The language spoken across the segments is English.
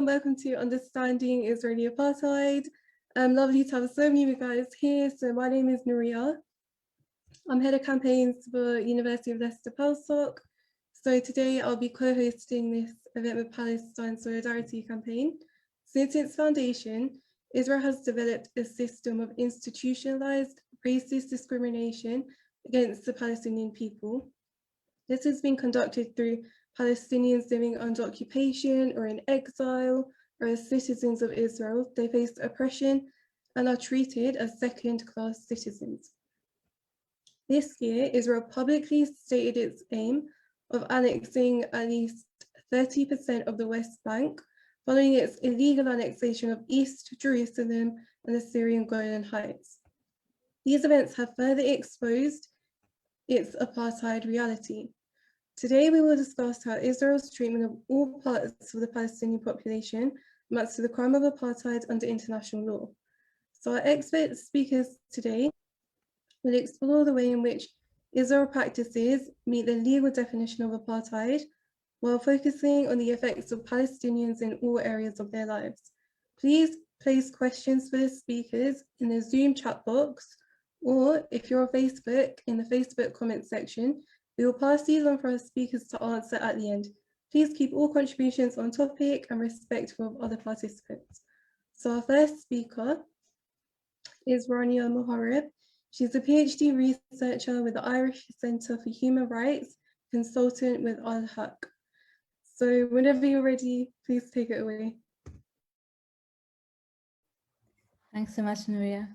welcome to Understanding Israeli Apartheid. Lovely to have so many of you guys here. So my name is Rania. I'm head of campaigns for University of Leicester postdoc. So today I'll be co-hosting this event with Palestine Solidarity Campaign. Since its foundation, Israel has developed a system of institutionalized racist discrimination against the Palestinian people. This has been conducted through Palestinians living under occupation or in exile, or as citizens of Israel. They face oppression and are treated as second-class citizens. This year, Israel publicly stated its aim of annexing at least 30% of the West Bank, following its illegal annexation of East Jerusalem and the Syrian Golan Heights. These events have further exposed its apartheid reality. Today, we will discuss how Israel's treatment of all parts of the Palestinian population amounts to the crime of apartheid under international law. So our expert speakers today will explore the way in which Israel practices meet the legal definition of apartheid, while focusing on the effects of Palestinians in all areas of their lives. Please place questions for the speakers in the Zoom chat box, or if you're on Facebook, in the Facebook comment section. We will pass these on for our speakers to answer at the end. Please keep all contributions on topic and respectful of other participants. So our first speaker is Rania Muhareb. She's a PhD researcher with the Irish Centre for Human Rights, consultant with al-Haq. So whenever you're ready, please take it away. Thanks so much, Nuria.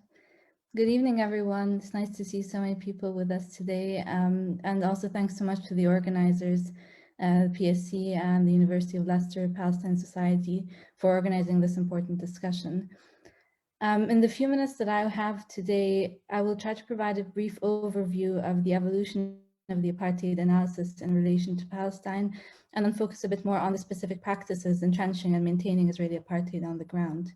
Good evening, everyone. It's nice to see so many people with us today. And also thanks so much to the organizers, PSC and the University of Leicester Palestine Society for organizing this important discussion. In the few minutes that I have today, I will try to provide a brief overview of the evolution of the apartheid analysis in relation to Palestine, and then focus a bit more on the specific practices entrenching and maintaining Israeli apartheid on the ground.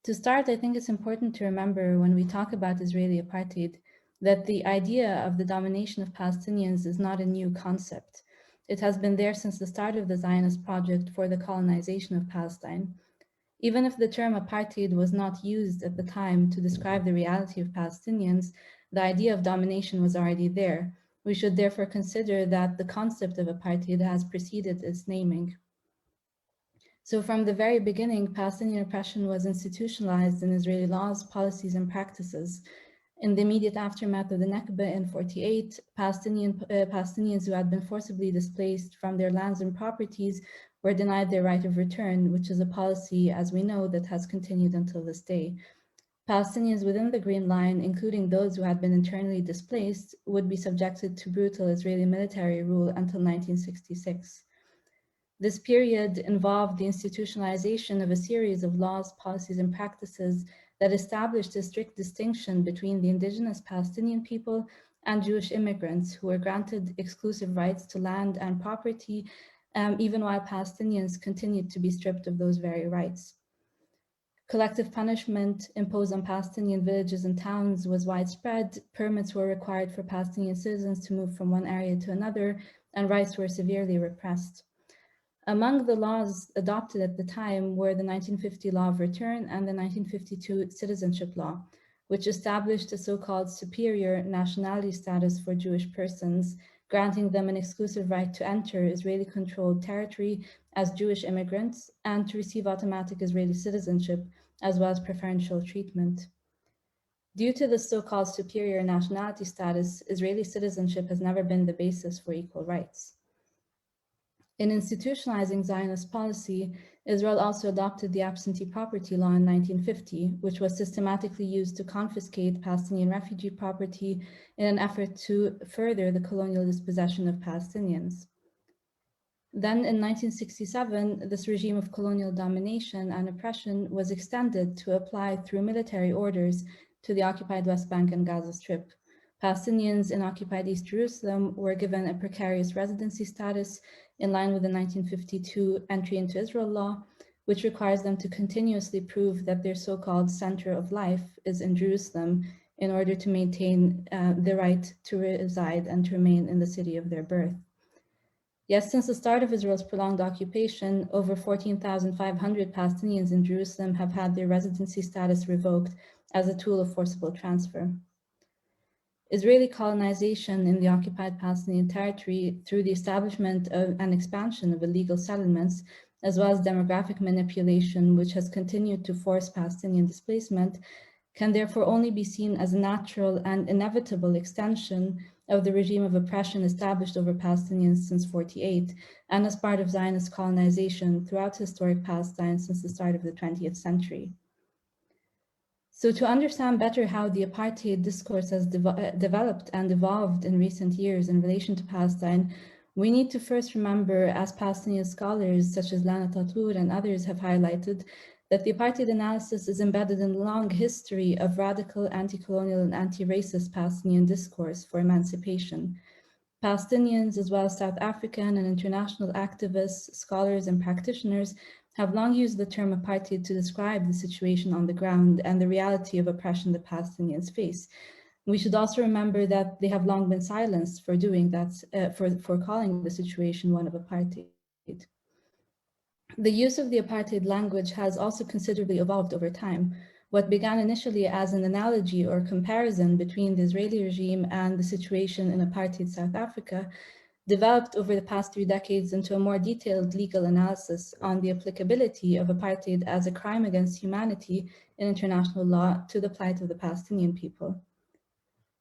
To start, I think it's important to remember when we talk about Israeli apartheid that the idea of the domination of Palestinians is not a new concept. It has been there since the start of the Zionist project for the colonization of Palestine. Even if the term apartheid was not used at the time to describe the reality of Palestinians, the idea of domination was already there. We should therefore consider that the concept of apartheid has preceded its naming. So from the very beginning, Palestinian oppression was institutionalized in Israeli laws, policies, and practices. In the immediate aftermath of the Nakba in 1948, Palestinians who had been forcibly displaced from their lands and properties were denied their right of return, which is a policy, as we know, that has continued until this day. Palestinians within the Green Line, including those who had been internally displaced, would be subjected to brutal Israeli military rule until 1966. This period involved the institutionalization of a series of laws, policies, and practices that established a strict distinction between the indigenous Palestinian people and Jewish immigrants who were granted exclusive rights to land and property, even while Palestinians continued to be stripped of those very rights. Collective punishment imposed on Palestinian villages and towns was widespread. Permits were required for Palestinian citizens to move from one area to another, and rights were severely repressed. Among the laws adopted at the time were the 1950 Law of Return and the 1952 Citizenship Law, which established a so-called superior nationality status for Jewish persons, granting them an exclusive right to enter Israeli-controlled territory as Jewish immigrants and to receive automatic Israeli citizenship, as well as preferential treatment. Due to the so-called superior nationality status, Israeli citizenship has never been the basis for equal rights. In institutionalizing Zionist policy, Israel also adopted the Absentee Property Law in 1950, which was systematically used to confiscate Palestinian refugee property in an effort to further the colonial dispossession of Palestinians. Then in 1967, this regime of colonial domination and oppression was extended to apply through military orders to the occupied West Bank and Gaza Strip. Palestinians in occupied East Jerusalem were given a precarious residency status in line with the 1952 Entry into Israel law, which requires them to continuously prove that their so-called center of life is in Jerusalem in order to maintain the right to reside and to remain in the city of their birth. Yes, since the start of Israel's prolonged occupation, over 14,500 Palestinians in Jerusalem have had their residency status revoked as a tool of forcible transfer. Israeli colonization in the occupied Palestinian territory through the establishment of and expansion of illegal settlements, as well as demographic manipulation, which has continued to force Palestinian displacement, can therefore only be seen as a natural and inevitable extension of the regime of oppression established over Palestinians since 1948, and as part of Zionist colonization throughout historic Palestine since the start of the 20th century. So to understand better how the apartheid discourse has developed and evolved in recent years in relation to Palestine, we need to first remember, as Palestinian scholars such as Lana Tatour and others have highlighted, that the apartheid analysis is embedded in a long history of radical anti-colonial and anti-racist Palestinian discourse for emancipation. Palestinians, as well as South African and international activists, scholars, and practitioners, have long used the term apartheid to describe the situation on the ground and the reality of oppression the Palestinians face. We should also remember that they have long been silenced for doing that, for calling the situation one of apartheid. The use of the apartheid language has also considerably evolved over time. What began initially as an analogy or comparison between the Israeli regime and the situation in apartheid South Africa developed over the past 3 decades into a more detailed legal analysis on the applicability of apartheid as a crime against humanity in international law to the plight of the Palestinian people.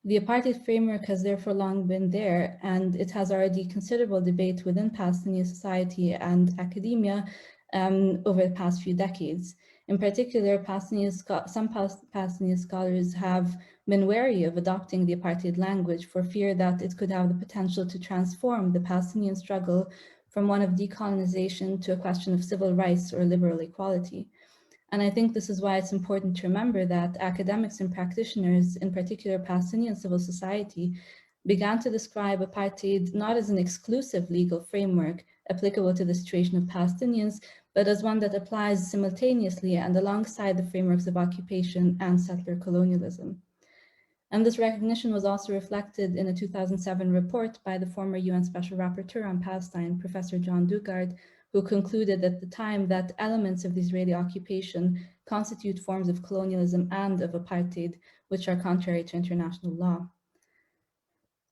The apartheid framework has therefore long been there, and it has already considerable debate within Palestinian society and academia over the past few decades. In particular, some Palestinian scholars have been wary of adopting the apartheid language for fear that it could have the potential to transform the Palestinian struggle from one of decolonization to a question of civil rights or liberal equality. And I think this is why it's important to remember that academics and practitioners, in particular Palestinian civil society, began to describe apartheid not as an exclusive legal framework applicable to the situation of Palestinians, but as one that applies simultaneously and alongside the frameworks of occupation and settler colonialism. And this recognition was also reflected in a 2007 report by the former UN Special Rapporteur on Palestine, Professor John Dugard, who concluded at the time that elements of the Israeli occupation constitute forms of colonialism and of apartheid, which are contrary to international law.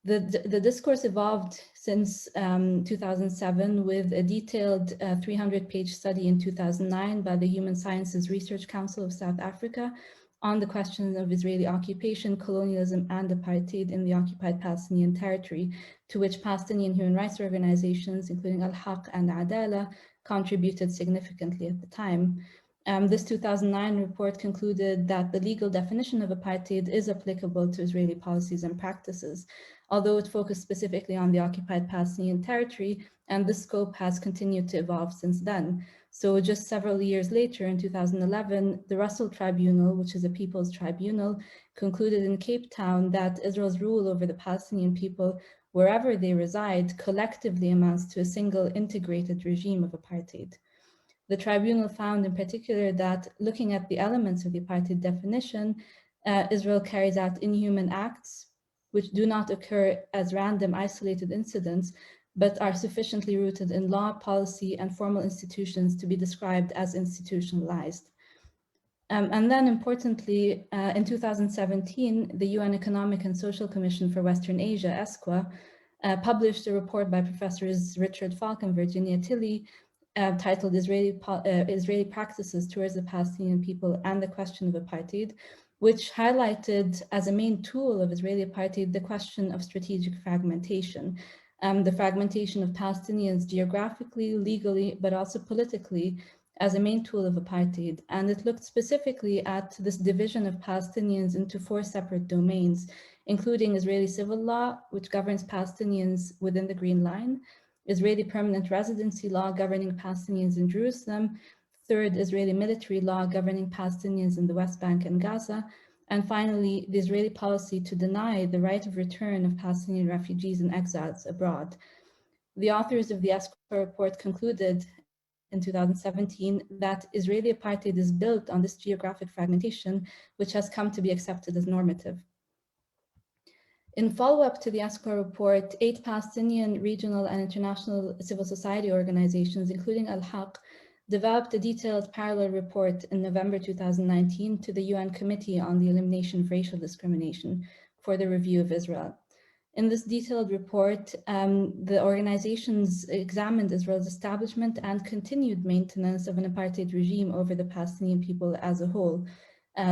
The discourse evolved since 2007 with a detailed 300-page study in 2009 by the Human Sciences Research Council of South Africa on the question of Israeli occupation, colonialism, and apartheid in the occupied Palestinian territory, to which Palestinian human rights organizations, including Al-Haq and Adala, contributed significantly at the time. This 2009 report concluded that the legal definition of apartheid is applicable to Israeli policies and practices, although it focused specifically on the occupied Palestinian territory, and the scope has continued to evolve since then. So just several years later, in 2011, the Russell Tribunal, which is a people's tribunal, concluded in Cape Town that Israel's rule over the Palestinian people, wherever they reside, collectively amounts to a single integrated regime of apartheid. The tribunal found in particular that looking at the elements of the apartheid definition, Israel carries out inhuman acts which do not occur as random isolated incidents, but are sufficiently rooted in law, policy, and formal institutions to be described as institutionalized. And then importantly, in 2017, the UN Economic and Social Commission for Western Asia, ESCWA, published a report by Professors Richard Falk and Virginia Tilley titled Israeli Practices Towards the Palestinian People and the Question of Apartheid, which highlighted as a main tool of Israeli apartheid the question of strategic fragmentation, the fragmentation of Palestinians geographically, legally, but also politically as a main tool of apartheid. And it looked specifically at this division of Palestinians into 4 separate domains, including Israeli civil law, which governs Palestinians within the Green Line, Israeli permanent residency law governing Palestinians in Jerusalem, 3rd, Israeli military law governing Palestinians in the West Bank and Gaza, and finally, the Israeli policy to deny the right of return of Palestinian refugees and exiles abroad. The authors of the ESCWA report concluded in 2017 that Israeli apartheid is built on this geographic fragmentation, which has come to be accepted as normative. In follow-up to the ASCOA report, 8 Palestinian regional and international civil society organizations, including Al-Haq, developed a detailed parallel report in November 2019 to the UN Committee on the Elimination of Racial Discrimination for the review of Israel. In this detailed report, the organizations examined Israel's establishment and continued maintenance of an apartheid regime over the Palestinian people as a whole,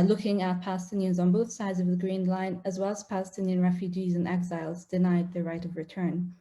looking at Palestinians on both sides of the Green Line, as well as Palestinian refugees and exiles denied their right of return.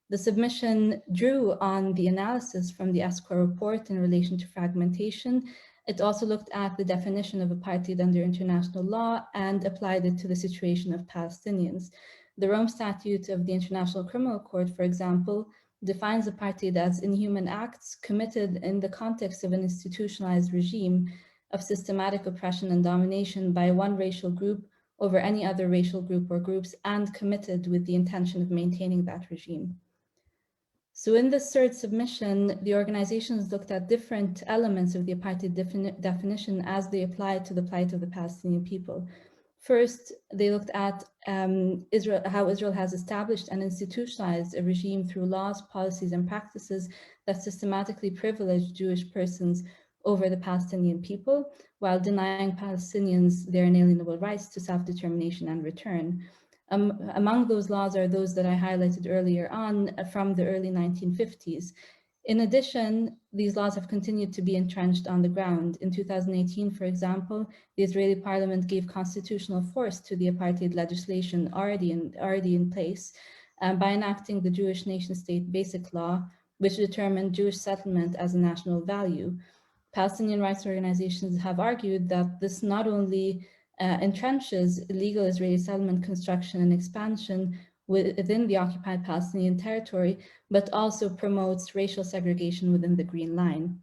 The submission drew on the analysis from the ASCOA report in relation to fragmentation. It also looked at the definition of apartheid under international law and applied it to the situation of Palestinians. The Rome Statute of the International Criminal Court, for example, defines apartheid as inhuman acts committed in the context of an institutionalized regime of systematic oppression and domination by one racial group over any other racial group or groups, and committed with the intention of maintaining that regime. So in this third submission, the organizations looked at different elements of the apartheid definition as they applied to the plight of the Palestinian people. First, they looked at how Israel has established and institutionalized a regime through laws, policies, and practices that systematically privilege Jewish persons over the Palestinian people, while denying Palestinians their inalienable rights to self-determination and return. Among those laws are those that I highlighted earlier on from the early 1950s. In addition, these laws have continued to be entrenched on the ground. In 2018, for example, the Israeli parliament gave constitutional force to the apartheid legislation already in place by enacting the Jewish nation-state basic law, which determined Jewish settlement as a national value. Palestinian rights organizations have argued that this not only entrenches illegal Israeli settlement construction and expansion within the occupied Palestinian territory, but also promotes racial segregation within the Green Line.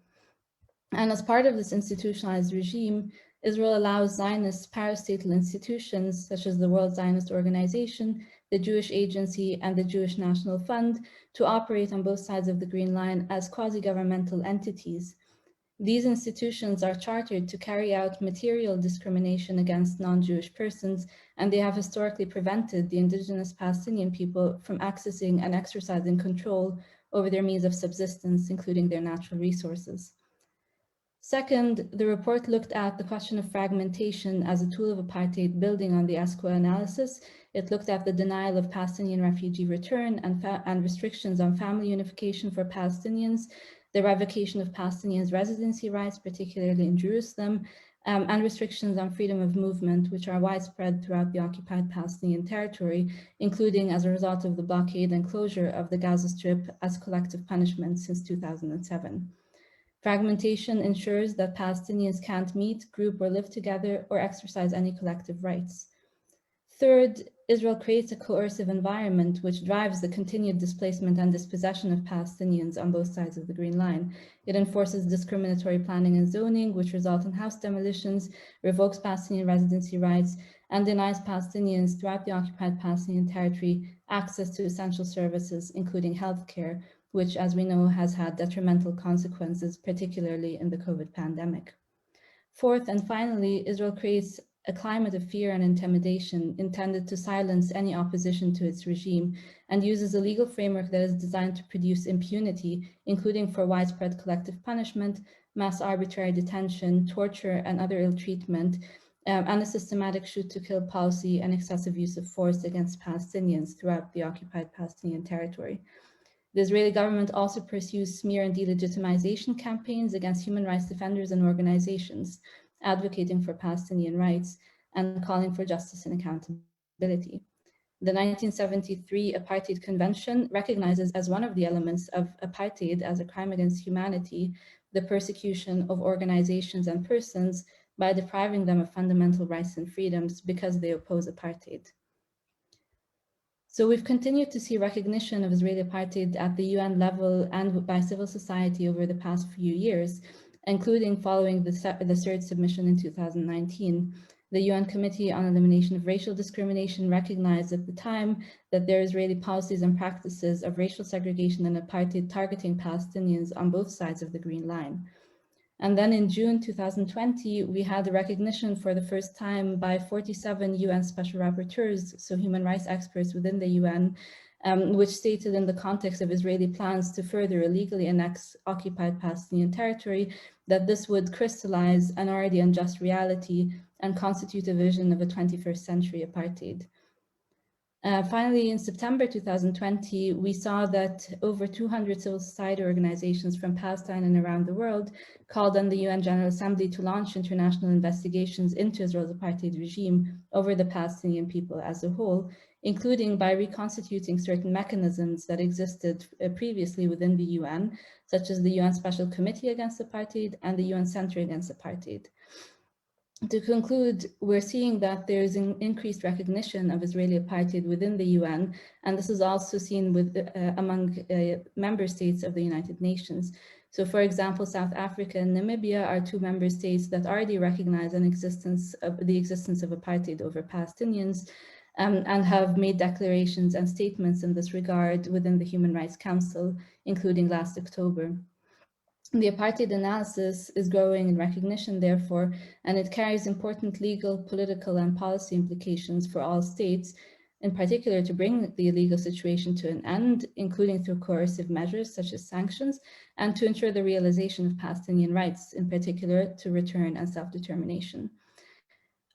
And as part of this institutionalized regime, Israel allows Zionist parastatal institutions such as the World Zionist Organization, the Jewish Agency, and the Jewish National Fund to operate on both sides of the Green Line as quasi-governmental entities. These institutions are chartered to carry out material discrimination against non-Jewish persons, and they have historically prevented the indigenous Palestinian people from accessing and exercising control over their means of subsistence, including their natural resources. Second, the report looked at the question of fragmentation as a tool of apartheid, building on the ASCOA analysis. It looked at the denial of Palestinian refugee return and restrictions on family unification for Palestinians, the revocation of Palestinians' residency rights, particularly in Jerusalem, and restrictions on freedom of movement, which are widespread throughout the occupied Palestinian territory, including as a result of the blockade and closure of the Gaza Strip as collective punishment since 2007. Fragmentation ensures that Palestinians can't meet, group, or live together or exercise any collective rights. Third, Israel creates a coercive environment which drives the continued displacement and dispossession of Palestinians on both sides of the Green Line. It enforces discriminatory planning and zoning, which result in house demolitions, revokes Palestinian residency rights, and denies Palestinians throughout the occupied Palestinian territory access to essential services, including healthcare, which, as we know, has had detrimental consequences, particularly in the COVID pandemic. Fourth, and finally, Israel creates a climate of fear and intimidation intended to silence any opposition to its regime, and uses a legal framework that is designed to produce impunity, including for widespread collective punishment, mass arbitrary detention, torture, and other ill treatment, and a systematic shoot-to-kill policy and excessive use of force against Palestinians throughout the occupied Palestinian territory. The Israeli government also pursues smear and delegitimization campaigns against human rights defenders and organizations, advocating for Palestinian rights and calling for justice and accountability. The 1973 Apartheid Convention recognizes as one of the elements of apartheid as a crime against humanity, the persecution of organizations and persons by depriving them of fundamental rights and freedoms because they oppose apartheid. So we've continued to see recognition of Israeli apartheid at the UN level and by civil society over the past few years, including following the third submission in 2019. The UN Committee on Elimination of Racial Discrimination recognized at the time that there are Israeli policies and practices of racial segregation and apartheid targeting Palestinians on both sides of the Green Line. And then in June 2020, we had the recognition for the first time by 47 UN special rapporteurs, so human rights experts within the UN, which stated in the context of Israeli plans to further illegally annex occupied Palestinian territory, that this would crystallize an already unjust reality and constitute a vision of a 21st century apartheid. Finally, in September 2020, we saw that over 200 civil society organizations from Palestine and around the world called on the UN General Assembly to launch international investigations into Israel's apartheid regime over the Palestinian people as a whole, including by reconstituting certain mechanisms that existed previously within the UN, such as the UN Special Committee Against Apartheid and the UN Center Against Apartheid. To conclude, we're seeing that there is an increased recognition of Israeli apartheid within the UN, and this is also seen with, among member states of the United Nations. So for example, South Africa and Namibia are two member states that already recognize the existence of apartheid over Palestinians, and have made declarations and statements in this regard within the Human Rights Council, including last October. The apartheid analysis is growing in recognition, therefore, and it carries important legal, political, and policy implications for all states, in particular to bring the illegal situation to an end, including through coercive measures such as sanctions, and to ensure the realization of Palestinian rights, in particular to return and self-determination.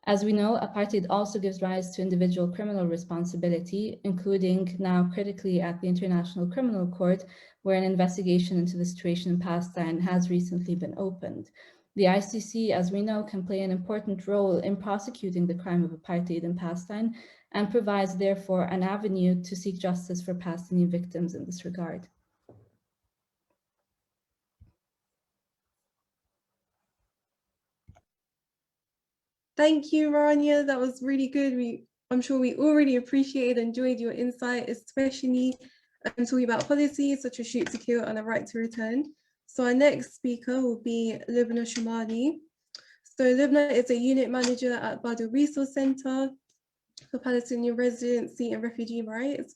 As we know, apartheid also gives rise to individual criminal responsibility, including now critically at the International Criminal Court, where an investigation into the situation in Palestine has recently been opened. The ICC, as we know, can play an important role in prosecuting the crime of apartheid in Palestine and provides, therefore, an avenue to seek justice for Palestinian victims in this regard. Thank you, Rania. That was really good. I'm sure we already appreciated and enjoyed your insight, especially talking about policies such as shoot secure and a right to return. So our next speaker will be Lubnah Shomali. So Lubnah is a unit manager at BADIL Resource Center for Palestinian Residency and Refugee Rights.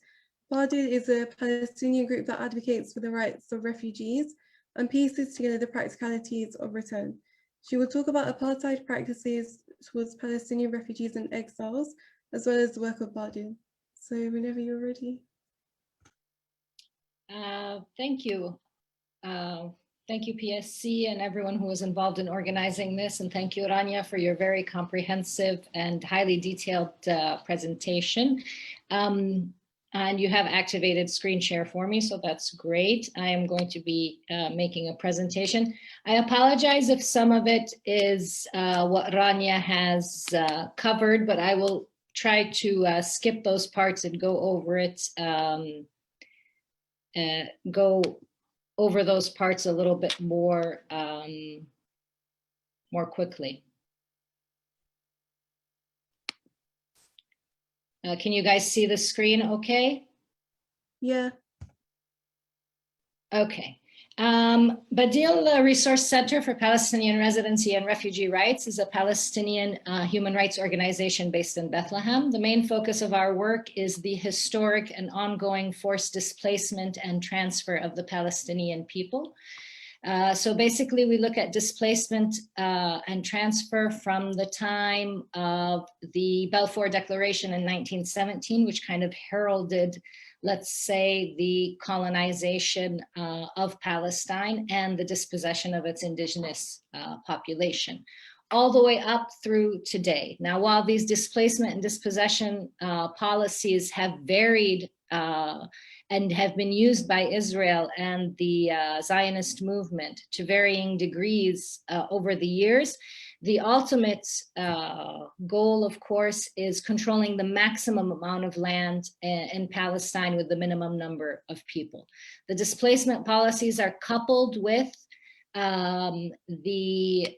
BADIL is a Palestinian group that advocates for the rights of refugees and pieces together the practicalities of return. She will talk about apartheid practices towards Palestinian refugees and exiles, as well as the work of BADIL. So whenever you're ready. Thank you. Thank you, PSC, and everyone who was involved in organizing this. And thank you, Rania, for your very comprehensive and highly detailed presentation. And you have activated screen share for me, so that's great. I am going to be making a presentation. I apologize if some of it is what Rania has covered, but I will try to skip those parts and go over it, go over those parts a little bit more, more quickly. Can you guys see the screen okay? Yeah. Okay. BADIL Resource Center for Palestinian Residency and Refugee Rights is a Palestinian human rights organization based in Bethlehem. The main focus of our work is the historic and ongoing forced displacement and transfer of the Palestinian people. So basically we look at displacement and transfer from the time of the Balfour Declaration in 1917, which kind of heralded, let's say, the colonization of Palestine and the dispossession of its indigenous population, all the way up through today. Now, while these displacement and dispossession policies have varied and have been used by Israel and the Zionist movement to varying degrees over the years, the ultimate goal, of course, is controlling the maximum amount of land in Palestine with the minimum number of people. The displacement policies are coupled with the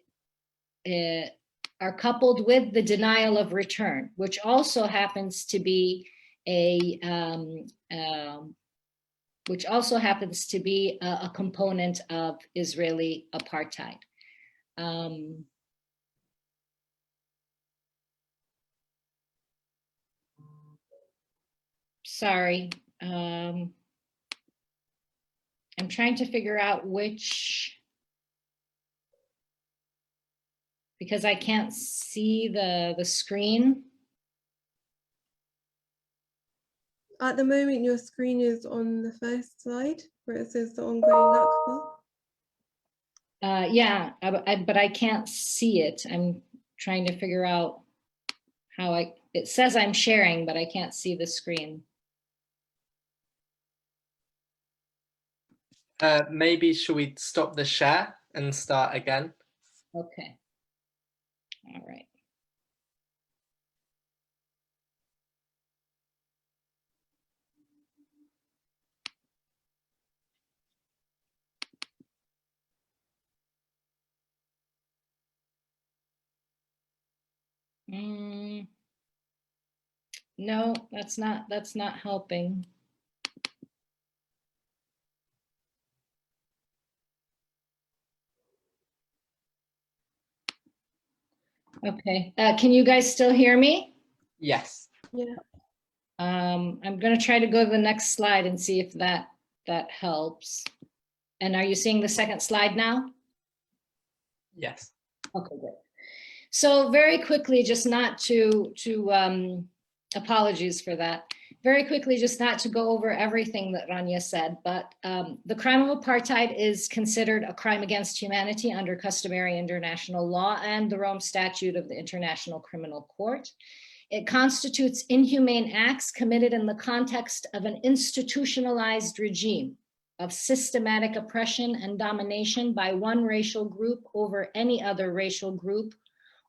denial of return, which also happens to be a component of Israeli apartheid. Sorry, I'm trying to figure out which because I can't see the screen. At the moment, your screen is on the first slide where it says the ongoing Nakba. Yeah, but I can't see it. I'm trying to figure out how it says I'm sharing, but I can't see the screen. Maybe should we stop the share and start again? Okay. All right. No, that's not helping. Okay, can you guys still hear me? Yes. Yeah. I'm going to try to go to the next slide and see if that helps. And are you seeing the second slide now? Yes. Okay, good. So very quickly, just not to apologies for that. Very quickly, just not to go over everything that Rania said, but the crime of apartheid is considered a crime against humanity under customary international law and the Rome Statute of the International Criminal Court. It constitutes inhumane acts committed in the context of an institutionalized regime of systematic oppression and domination by one racial group over any other racial group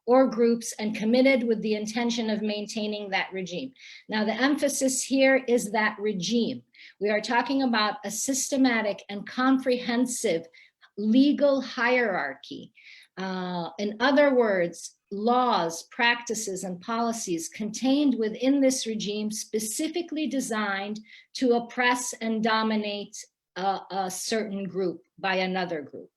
or groups, and committed with the intention of maintaining that regime. Now, the emphasis here is that regime. We are talking about a systematic and comprehensive legal hierarchy. In other words, laws, practices, and policies contained within this regime specifically designed to oppress and dominate a certain group by another group.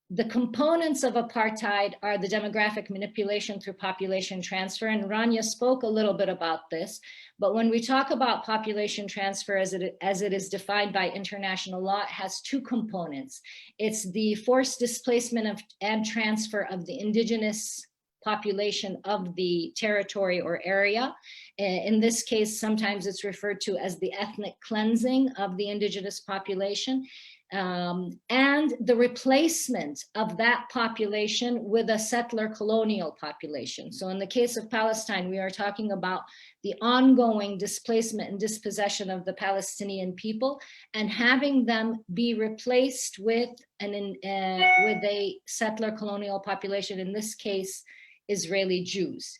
The components of apartheid are the demographic manipulation through population transfer, and Rania spoke a little bit about this, but when we talk about population transfer as it is defined by international law, it has two components. It's the forced displacement and transfer of the indigenous population of the territory or area. In this case, sometimes it's referred to as the ethnic cleansing of the indigenous population. And the replacement of that population with a settler colonial population. So in the case of Palestine, we are talking about the ongoing displacement and dispossession of the Palestinian people and having them be replaced with a settler colonial population, in this case, Israeli Jews.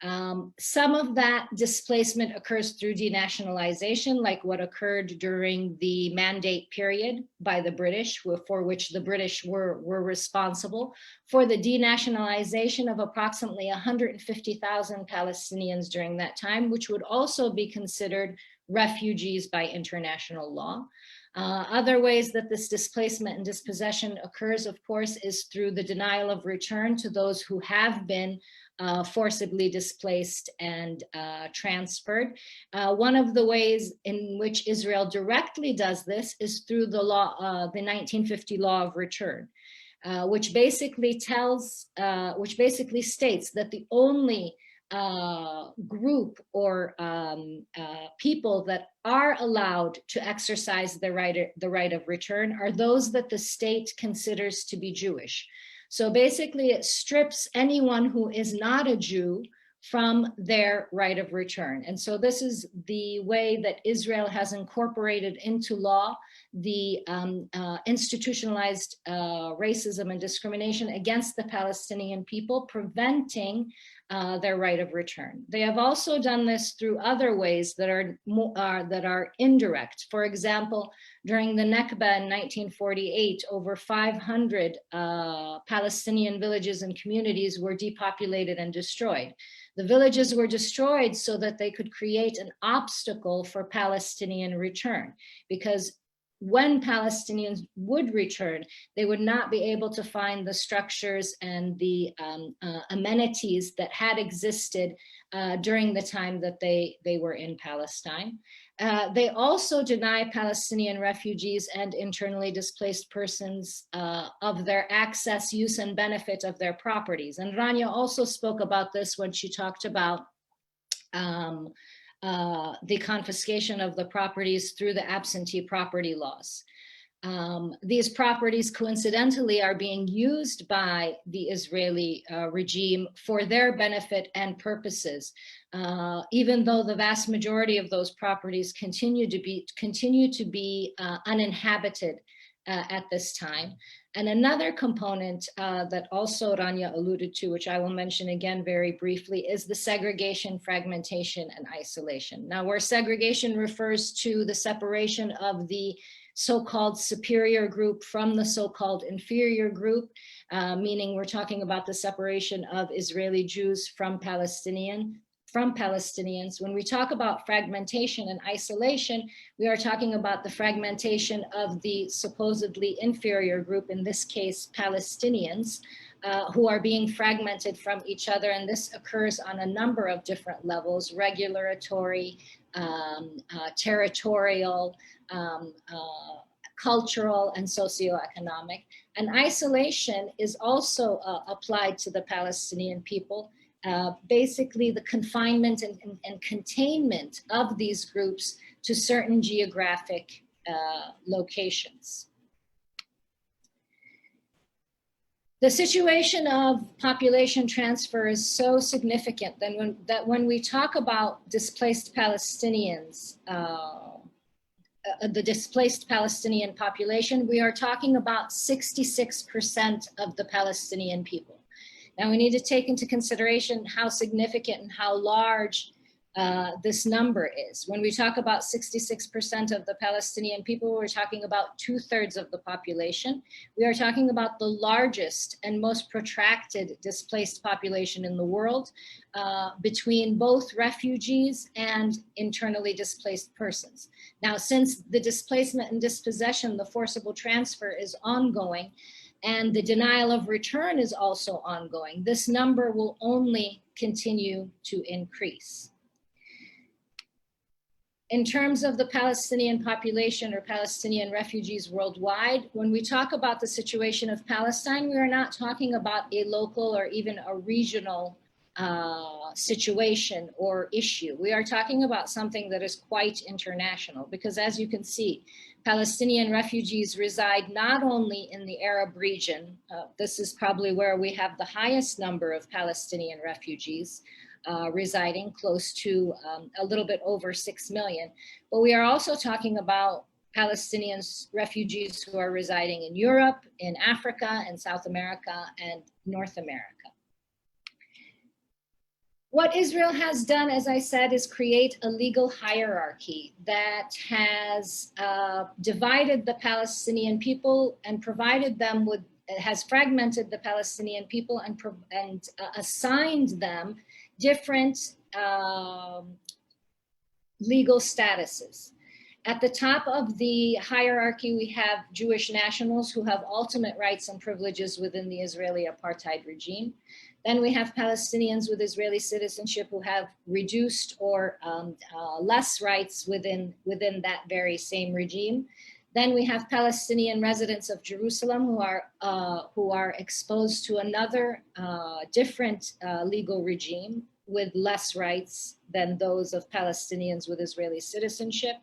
Some of that displacement occurs through denationalization, like what occurred during the mandate period by the British, for which the British were responsible for the denationalization of approximately 150,000 Palestinians during that time, which would also be considered refugees by international law. Other ways that this displacement and dispossession occurs, of course, is through the denial of return to those who have been forcibly displaced and transferred. One of the ways in which Israel directly does this is through the law, the 1950 law of return, which basically states that the only group or people that are allowed to exercise the right of return are those that the state considers to be Jewish. So basically it strips anyone who is not a Jew from their right of return. And so this is the way that Israel has incorporated into law the institutionalized racism and discrimination against the Palestinian people, preventing their right of return. They have also done this through other ways that are indirect. For example, during the Nakba in 1948, over 500 Palestinian villages and communities were depopulated and destroyed. The villages were destroyed so that they could create an obstacle for Palestinian return, because when Palestinians would return, they would not be able to find the structures and the amenities that had existed during the time that they were in Palestine. They also deny Palestinian refugees and internally displaced persons of their access, use, and benefit of their properties. And Rania also spoke about this when she talked about the confiscation of the properties through the absentee property laws. These properties coincidentally are being used by the Israeli regime for their benefit and purposes, even though the vast majority of those properties continue to be uninhabited at this time. And another component that also Rania alluded to, which I will mention again very briefly, is the segregation, fragmentation, and isolation. Now, where segregation refers to the separation of the so-called superior group from the so-called inferior group, meaning we're talking about the separation of Israeli Jews from Palestinians. When we talk about fragmentation and isolation, we are talking about the fragmentation of the supposedly inferior group, in this case, Palestinians, who are being fragmented from each other. And this occurs on a number of different levels: regulatory, territorial, cultural, and socioeconomic. And isolation is also applied to the Palestinian people. Basically the confinement and containment of these groups to certain geographic locations. The situation of population transfer is so significant that when we talk about displaced Palestinians, the displaced Palestinian population, we are talking about 66% of the Palestinian people. Now we need to take into consideration how significant and how large this number is. When we talk about 66% of the Palestinian people, we're talking about 2/3 of the population. We are talking about the largest and most protracted displaced population in the world, between both refugees and internally displaced persons. Now, since the displacement and dispossession, the forcible transfer is ongoing, and the denial of return is also ongoing, this number will only continue to increase. In terms of the Palestinian population or Palestinian refugees worldwide, when we talk about the situation of Palestine, we are not talking about a local or even a regional situation or issue. We are talking about something that is quite international, because as you can see, Palestinian refugees reside not only in the Arab region. This is probably where we have the highest number of Palestinian refugees residing, close to a little bit over 6 million. But we are also talking about Palestinian refugees who are residing in Europe, in Africa, in South America, and North America. What Israel has done, as I said, is create a legal hierarchy that has divided the Palestinian people and provided them with, has fragmented the Palestinian people and assigned them different legal statuses. At the top of the hierarchy, we have Jewish nationals who have ultimate rights and privileges within the Israeli apartheid regime. Then we have Palestinians with Israeli citizenship who have reduced or less rights within that very same regime. Then we have Palestinian residents of Jerusalem who are exposed to another different legal regime with less rights than those of Palestinians with Israeli citizenship.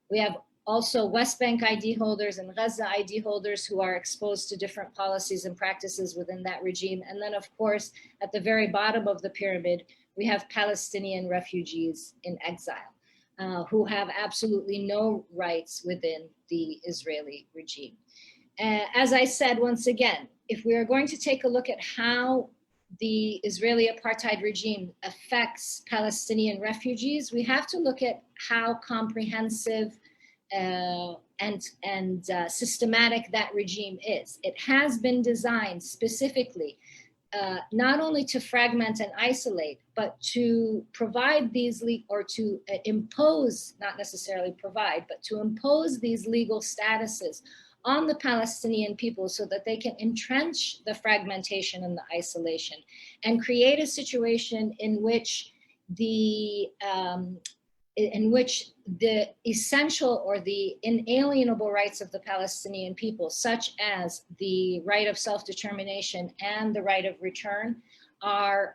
We have also West Bank ID holders and Gaza ID holders who are exposed to different policies and practices within that regime. And then of course, at the very bottom of the pyramid, we have Palestinian refugees in exile who have absolutely no rights within the Israeli regime. As I said, once again, if we are going to take a look at how the Israeli apartheid regime affects Palestinian refugees, we have to look at how comprehensive and systematic that regime is. It has been designed specifically not only to fragment and isolate, but to provide these or to impose, not necessarily provide, but to impose these legal statuses on the Palestinian people so that they can entrench the fragmentation and the isolation and create a situation in which the essential or the inalienable rights of the Palestinian people, such as the right of self-determination and the right of return, are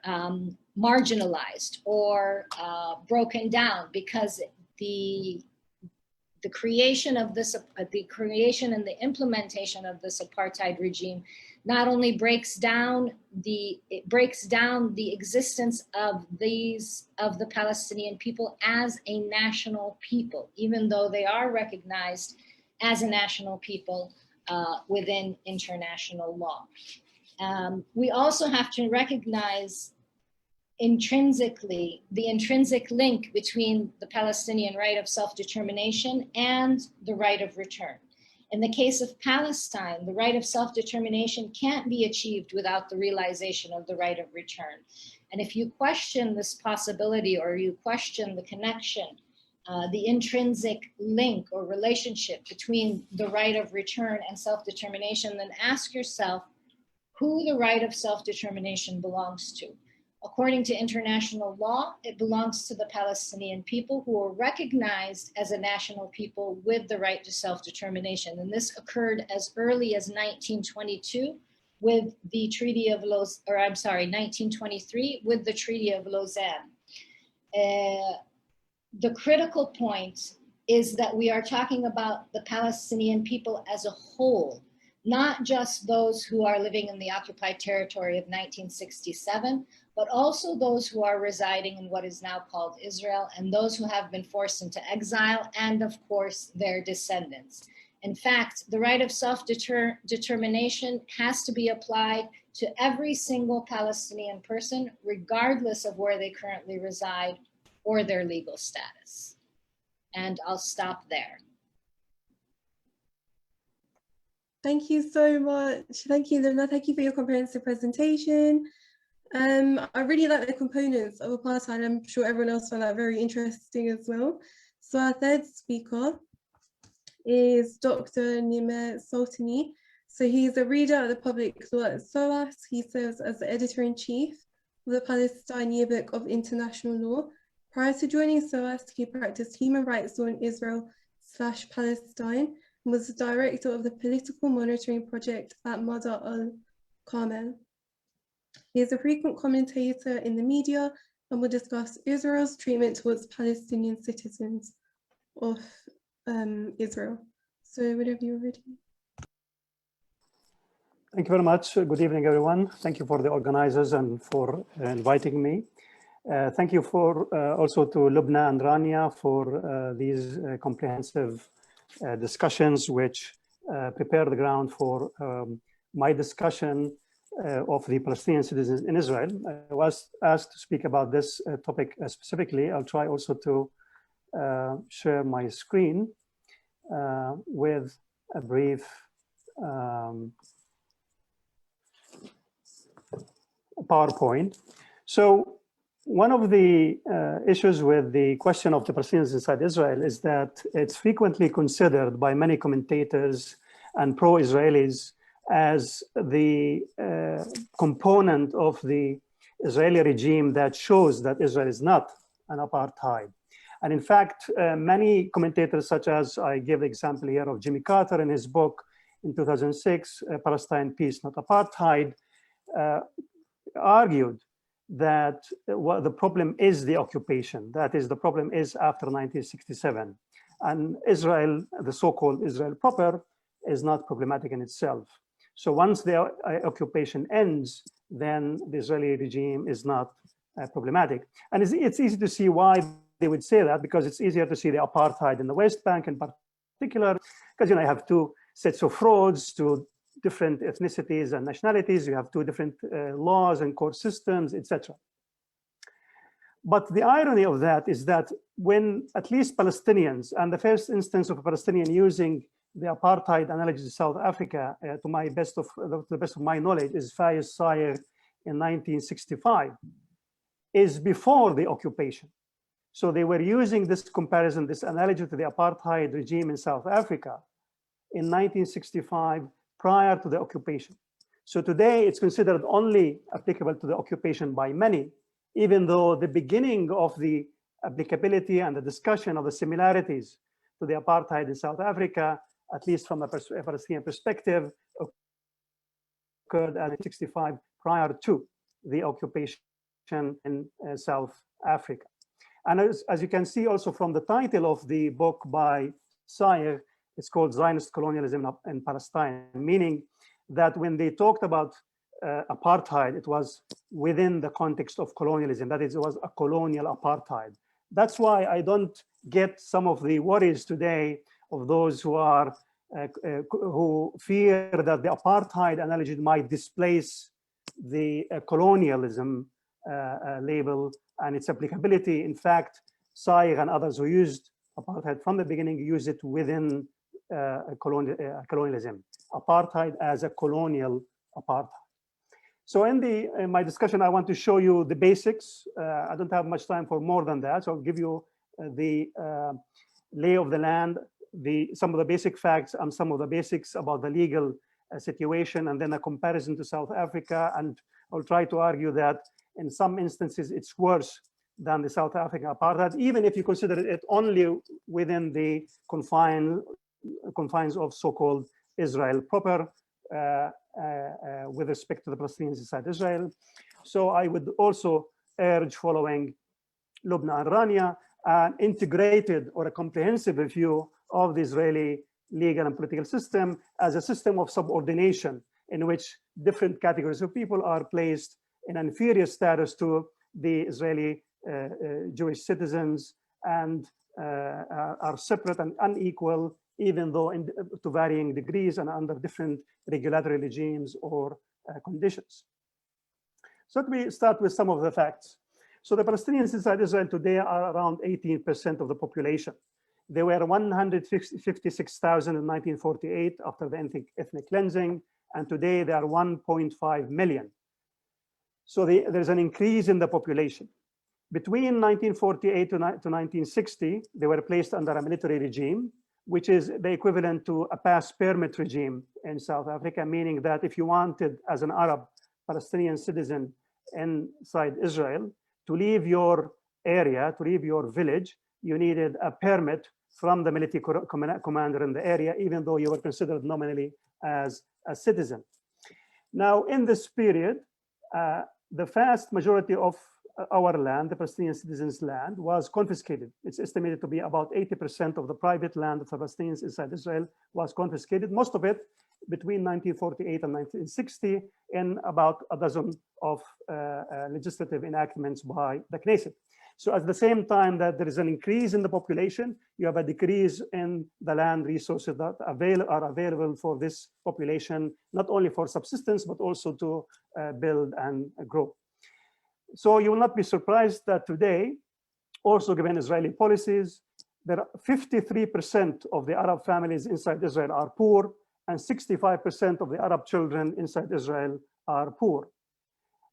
marginalized or broken down, because the creation of this, the creation and the implementation of this apartheid regime not only breaks down the existence of the Palestinian people as a national people, even though they are recognized as a national people within international law. We also have to recognize intrinsically the intrinsic link between the Palestinian right of self-determination and the right of return. In the case of Palestine, the right of self-determination can't be achieved without the realization of the right of return. And if you question this possibility, or you question the connection, the intrinsic link or relationship between the right of return and self-determination, then ask yourself who the right of self-determination belongs to. According to international law, it belongs to the Palestinian people, who are recognized as a national people with the right to self-determination. And this occurred as early as 1922 with the Treaty of 1923 with the Treaty of Lausanne. The critical point is that we are talking about the Palestinian people as a whole, not just those who are living in the occupied territory of 1967, but also those who are residing in what is now called Israel, and those who have been forced into exile, and of course, their descendants. In fact, the right of self-determination has to be applied to every single Palestinian person, regardless of where they currently reside or their legal status. And I'll stop there. Thank you so much. Thank you, Lubnah. Thank you for your comprehensive presentation. I really like the components of apartheid. I'm sure everyone else found that very interesting as well. So our third speaker is Dr. Nimr Sultany. So he's a reader at the public law at SOAS. He serves as the editor-in-chief of the Palestine Yearbook of International Law. Prior to joining SOAS, he practiced human rights law in Israel/Palestine and was the director of the political monitoring project at Madar al-Carmel. He is a frequent commentator in the media and will discuss Israel's treatment towards Palestinian citizens of Israel. So whenever you're ready. Thank you very much. Good evening, everyone. Thank you for the organizers and for inviting me. Thank you for also to Lubnah and Rania for these comprehensive discussions, which prepare the ground for my discussion of the Palestinian citizens in Israel. I was asked to speak about this topic specifically. I'll try also to share my screen with a brief PowerPoint. So one of the issues with the question of the Palestinians inside Israel is that it's frequently considered by many commentators and pro-Israelis as the component of the Israeli regime that shows that Israel is not an apartheid. And in fact, many commentators, such as I give the example here of Jimmy Carter in his book in 2006, Palestine, Peace, Not Apartheid, argued that what the problem is the occupation. That is, the problem is after 1967. And Israel, the so-called Israel proper, is not problematic in itself. So once the occupation ends, then the Israeli regime is not problematic. And it's easy to see why they would say that, because it's easier to see the apartheid in the West Bank in particular, because you have two sets of frauds, two different ethnicities and nationalities, you have two different laws and court systems, etc. But the irony of that is that when at least Palestinians, and the first instance of a Palestinian using the apartheid analogy to South Africa, to the best of my knowledge, is Fayez Sayer in 1965 is before the occupation. So they were using this comparison, this analogy to the apartheid regime in South Africa in 1965 prior to the occupation. So today it's considered only applicable to the occupation by many, even though the beginning of the applicability and the discussion of the similarities to the apartheid in South Africa, at least from a Palestinian perspective, occurred in 1965 prior to the occupation in South Africa. And as you can see also from the title of the book by Sayer, it's called Zionist Colonialism in Palestine, meaning that when they talked about apartheid, it was within the context of colonialism. That is, it was a colonial apartheid. That's why I don't get some of the worries today of those who are who fear that the apartheid analogy might displace the colonialism label and its applicability. In fact, Sayer and others who used apartheid from the beginning use it within colonialism. Apartheid as a colonial apartheid. So in my discussion, I want to show you the basics. I don't have much time for more than that. So I'll give you the lay of the land, some of the basic facts and some of the basics about the legal situation, and then a comparison to South Africa. And I'll try to argue that in some instances, it's worse than the South African apartheid, even if you consider it only within the confines of so-called Israel proper, with respect to the Palestinians inside Israel. So I would also urge, following Lubnah and Rania, an integrated or a comprehensive review of the Israeli legal and political system as a system of subordination in which different categories of people are placed in an inferior status to the Israeli Jewish citizens and are separate and unequal, even though to varying degrees and under different regulatory regimes or conditions. So let me start with some of the facts. So the Palestinians inside Israel today are around 18% of the population. There were 156,000 in 1948 after the ethnic cleansing, and today there are 1.5 million. So there's an increase in the population. Between 1948 to 1960, they were placed under a military regime, which is the equivalent to a pass permit regime in South Africa, meaning that if you wanted, as an Arab Palestinian citizen inside Israel, to leave your area, to leave your village, you needed a permit from the military commander in the area, even though you were considered nominally as a citizen. Now, in this period, the vast majority of our land, the Palestinian citizens' land, was confiscated. It's estimated to be about 80% of the private land of the Palestinians inside Israel was confiscated, most of it between 1948 and 1960, in about a dozen of legislative enactments by the Knesset. So at the same time that there is an increase in the population, you have a decrease in the land resources that are available for this population, not only for subsistence, but also to build and grow. So you will not be surprised that today, also given Israeli policies, there are 53% of the Arab families inside Israel are poor, and 65% of the Arab children inside Israel are poor.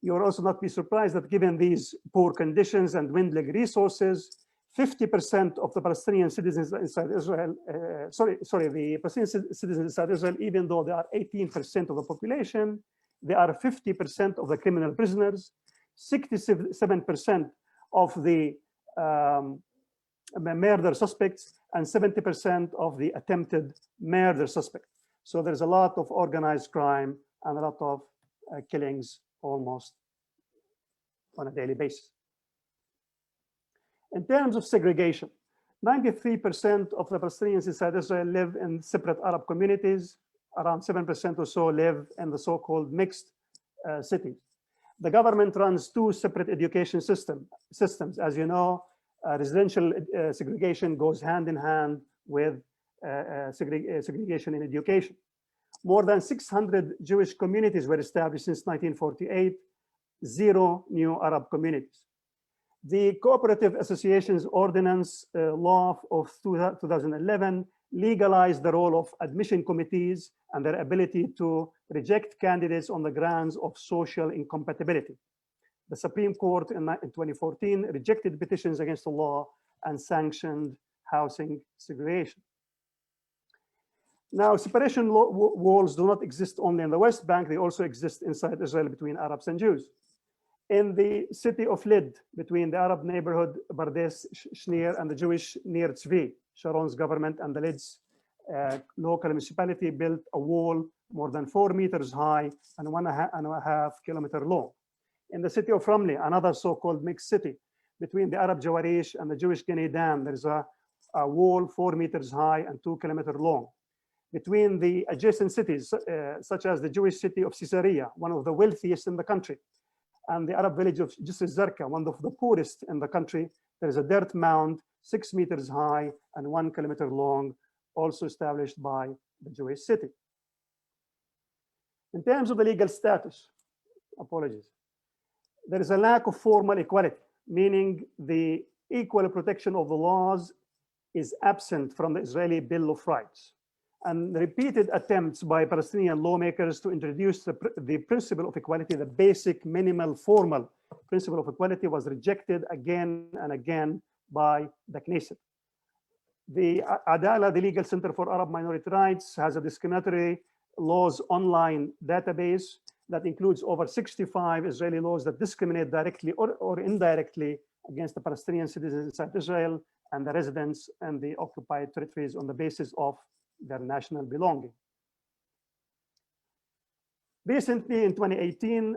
You will also not be surprised that given these poor conditions and dwindling resources, 50% of the Palestinian citizens inside Israel, the Palestinian citizens inside Israel, even though they are 18% of the population, they are 50% of the criminal prisoners, 67% of the murder suspects, and 70% of the attempted murder suspects. So there's a lot of organized crime and a lot of killings almost on a daily basis. In terms of segregation, 93% of the Palestinians inside Israel live in separate Arab communities. Around 7% or so live in the so-called mixed cities. The government runs two separate education systems. As you know, residential segregation goes hand in hand with segregation in education. More than 600 Jewish communities were established since 1948, 0 new Arab communities. The Cooperative Associations Ordinance Law of 2011 legalized the role of admission committees and their ability to reject candidates on the grounds of social incompatibility. The Supreme Court in 2014 rejected petitions against the law and sanctioned housing segregation. Now, separation walls do not exist only in the West Bank, they also exist inside Israel between Arabs and Jews. In the city of Lid, between the Arab neighborhood Pardes Shnir and the Jewish Nir Tzvi, Sharon's government and the Lid's local municipality built a wall more than 4 meters high and 1.5 kilometers long. In the city of Ramli, another so-called mixed city, between the Arab Jawarish and the Jewish Geni Dam, there is a wall 4 meters high and 2 kilometers long. Between the adjacent cities, such as the Jewish city of Caesarea, one of the wealthiest in the country, and the Arab village of Jisr Zarqa, one of the poorest in the country, there is a dirt mound 6 meters high and 1 kilometer long, also established by the Jewish city. In terms of the legal status, apologies, there is a lack of formal equality, meaning the equal protection of the laws is absent from the Israeli Bill of Rights. And repeated attempts by Palestinian lawmakers to introduce the principle of equality, the basic minimal formal principle of equality, was rejected again and again by the Knesset. The ADALA, the Legal Center for Arab Minority Rights, has a discriminatory laws online database that includes over 65 Israeli laws that discriminate directly or indirectly against the Palestinian citizens inside Israel and the residents and the occupied territories on the basis of their national belonging. Recently, in 2018,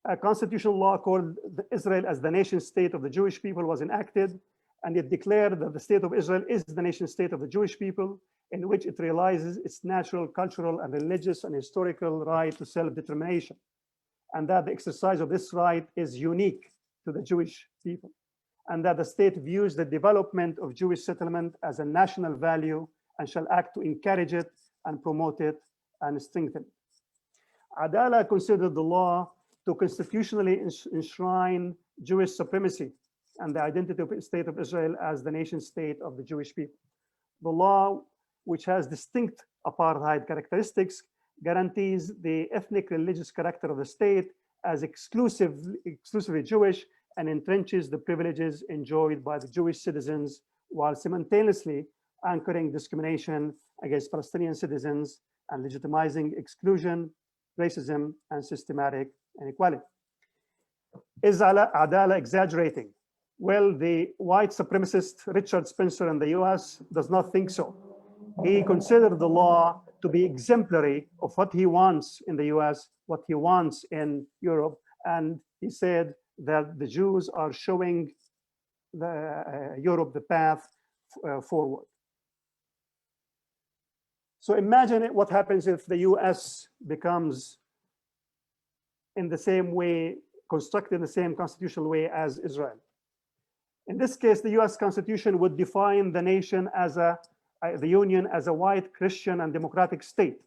a constitutional law called Israel as the nation state of the Jewish people was enacted, and it declared that the state of Israel is the nation state of the Jewish people, in which it realizes its natural, cultural, and religious and historical right to self-determination, and that the exercise of this right is unique to the Jewish people, and that the state views the development of Jewish settlement as a national value and shall act to encourage it and promote it and strengthen it. Adala considered the law to constitutionally enshrine Jewish supremacy and the identity of the state of Israel as the nation state of the Jewish people. The law, which has distinct apartheid characteristics, guarantees the ethnic religious character of the state as exclusively Jewish and entrenches the privileges enjoyed by the Jewish citizens while simultaneously anchoring discrimination against Palestinian citizens and legitimizing exclusion, racism, and systematic inequality. Is Adala exaggerating? Well, the white supremacist Richard Spencer in the US does not think so. He considered the law to be exemplary of what he wants in the US, what he wants in Europe, and he said that the Jews are showing Europe the path forward. So imagine what happens if the US becomes in the same way, constructed in the same constitutional way as Israel. In this case, the US Constitution would define the nation as the Union as a white Christian and democratic state.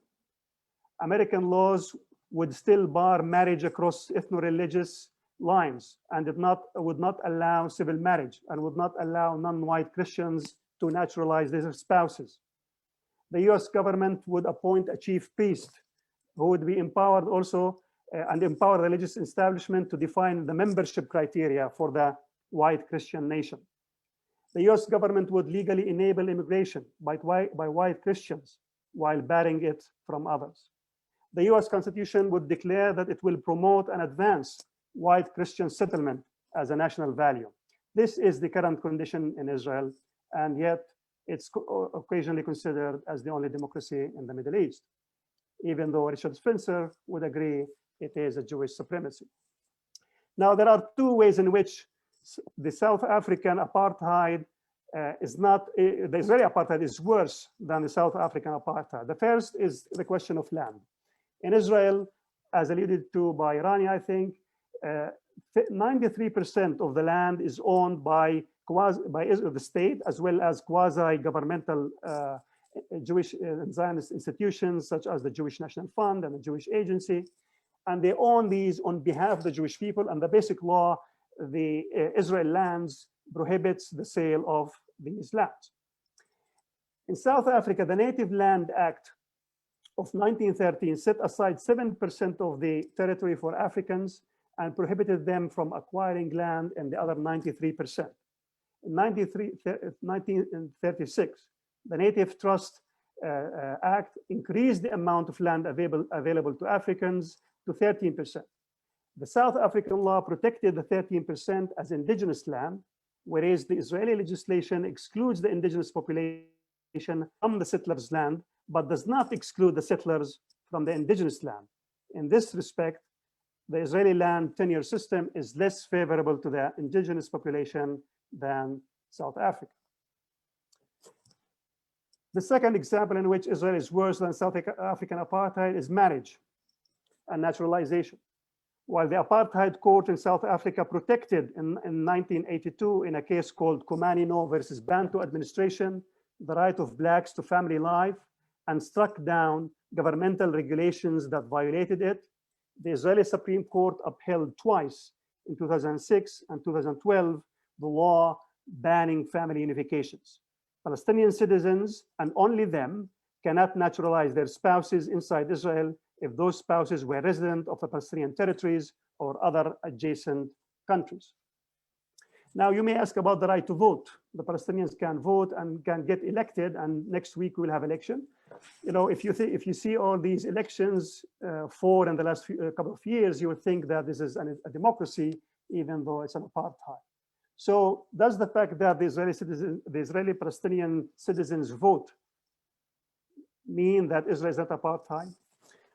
American laws would still bar marriage across ethno-religious lines and would not allow civil marriage and would not allow non-white Christians to naturalize their spouses. The US government would appoint a chief priest who would be empowered also and empower the religious establishment to define the membership criteria for the white Christian nation. The US government would legally enable immigration by white Christians while barring it from others. The US Constitution would declare that it will promote and advance white Christian settlement as a national value. This is the current condition in Israel, and yet it's occasionally considered as the only democracy in the Middle East, even though Richard Spencer would agree it is a Jewish supremacy. Now, there are two ways in which the South African apartheid the Israeli apartheid is worse than the South African apartheid. The first is the question of land. In Israel, as alluded to by Rania, I think, 93% of the land is owned by the state, as well as quasi-governmental Jewish and Zionist institutions, such as the Jewish National Fund and the Jewish Agency. And they own these on behalf of the Jewish people. And the basic law, the Israel lands, prohibits the sale of these lands. In South Africa, the Native Land Act of 1913 set aside 7% of the territory for Africans and prohibited them from acquiring land in the other 93%. In 1936, the Native Trust Act increased the amount of land available to Africans to 13%. The South African law protected the 13% as indigenous land, whereas the Israeli legislation excludes the indigenous population from the settlers' land, but does not exclude the settlers from the indigenous land. In this respect, the Israeli land tenure system is less favorable to the indigenous population than South Africa. The second example in which Israel is worse than South African apartheid is marriage and naturalization. While the apartheid court in South Africa protected in 1982 in a case called Komanino versus Bantu administration, the right of blacks to family life and struck down governmental regulations that violated it, the Israeli Supreme Court upheld twice in 2006 and 2012 the law banning family unifications. Palestinian citizens, and only them, cannot naturalize their spouses inside Israel if those spouses were resident of the Palestinian territories or other adjacent countries. Now, you may ask about the right to vote. The Palestinians can vote and can get elected, and next week we'll have election. You know, if you see all these elections for in the last couple of years, you would think that this is a democracy, even though it's an apartheid. So does the fact that the Israeli Palestinian citizens vote mean that Israel is not apartheid?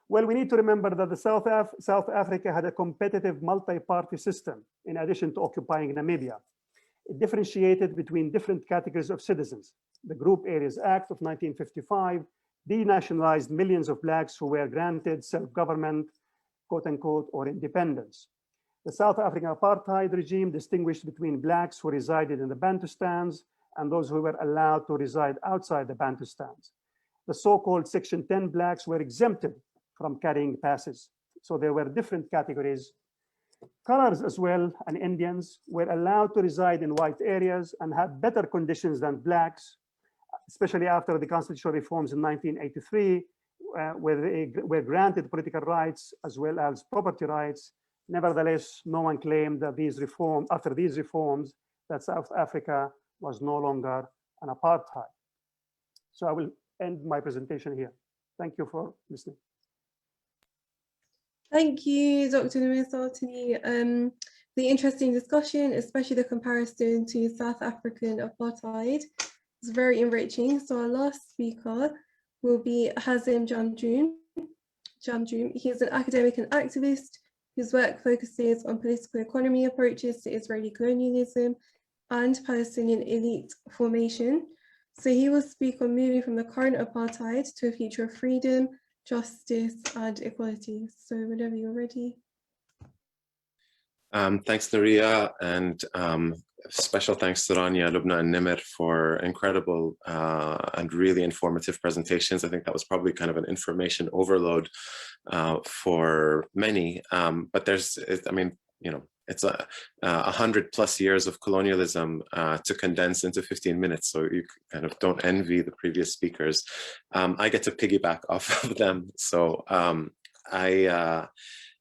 Well, we need to remember that the South Africa had a competitive multi-party system in addition to occupying Namibia. It differentiated between different categories of citizens. The Group Areas Act of 1955 denationalized millions of blacks who were granted self-government, quote unquote, or independence. The South African apartheid regime distinguished between blacks who resided in the Bantustans and those who were allowed to reside outside the Bantustans. The so-called Section 10 blacks were exempted from carrying passes. So there were different categories. Colors as well, and Indians were allowed to reside in white areas and had better conditions than blacks, especially after the constitutional reforms in 1983, where they were granted political rights as well as property rights. Nevertheless, no one claimed that after these reforms, that South Africa was no longer an apartheid. So I will end my presentation here. Thank you for listening. Thank you, Dr. Nimr Sultany. The interesting discussion, especially the comparison to South African apartheid, is very enriching. So our last speaker will be Hazem Jamjoum. He is an academic and activist whose work focuses on political economy approaches to Israeli colonialism and Palestinian elite formation. So he will speak on moving from the current apartheid to a future of freedom, justice, and equality. So whenever you're ready. Thanks, Nuria, and special thanks to Rania, Lubnah, and Nimer for incredible and really informative presentations. I think that was probably kind of an information overload for many, but I mean, you know, it's 100+ years of colonialism to condense into 15 minutes, so you kind of don't envy the previous speakers. I get to piggyback off of them, so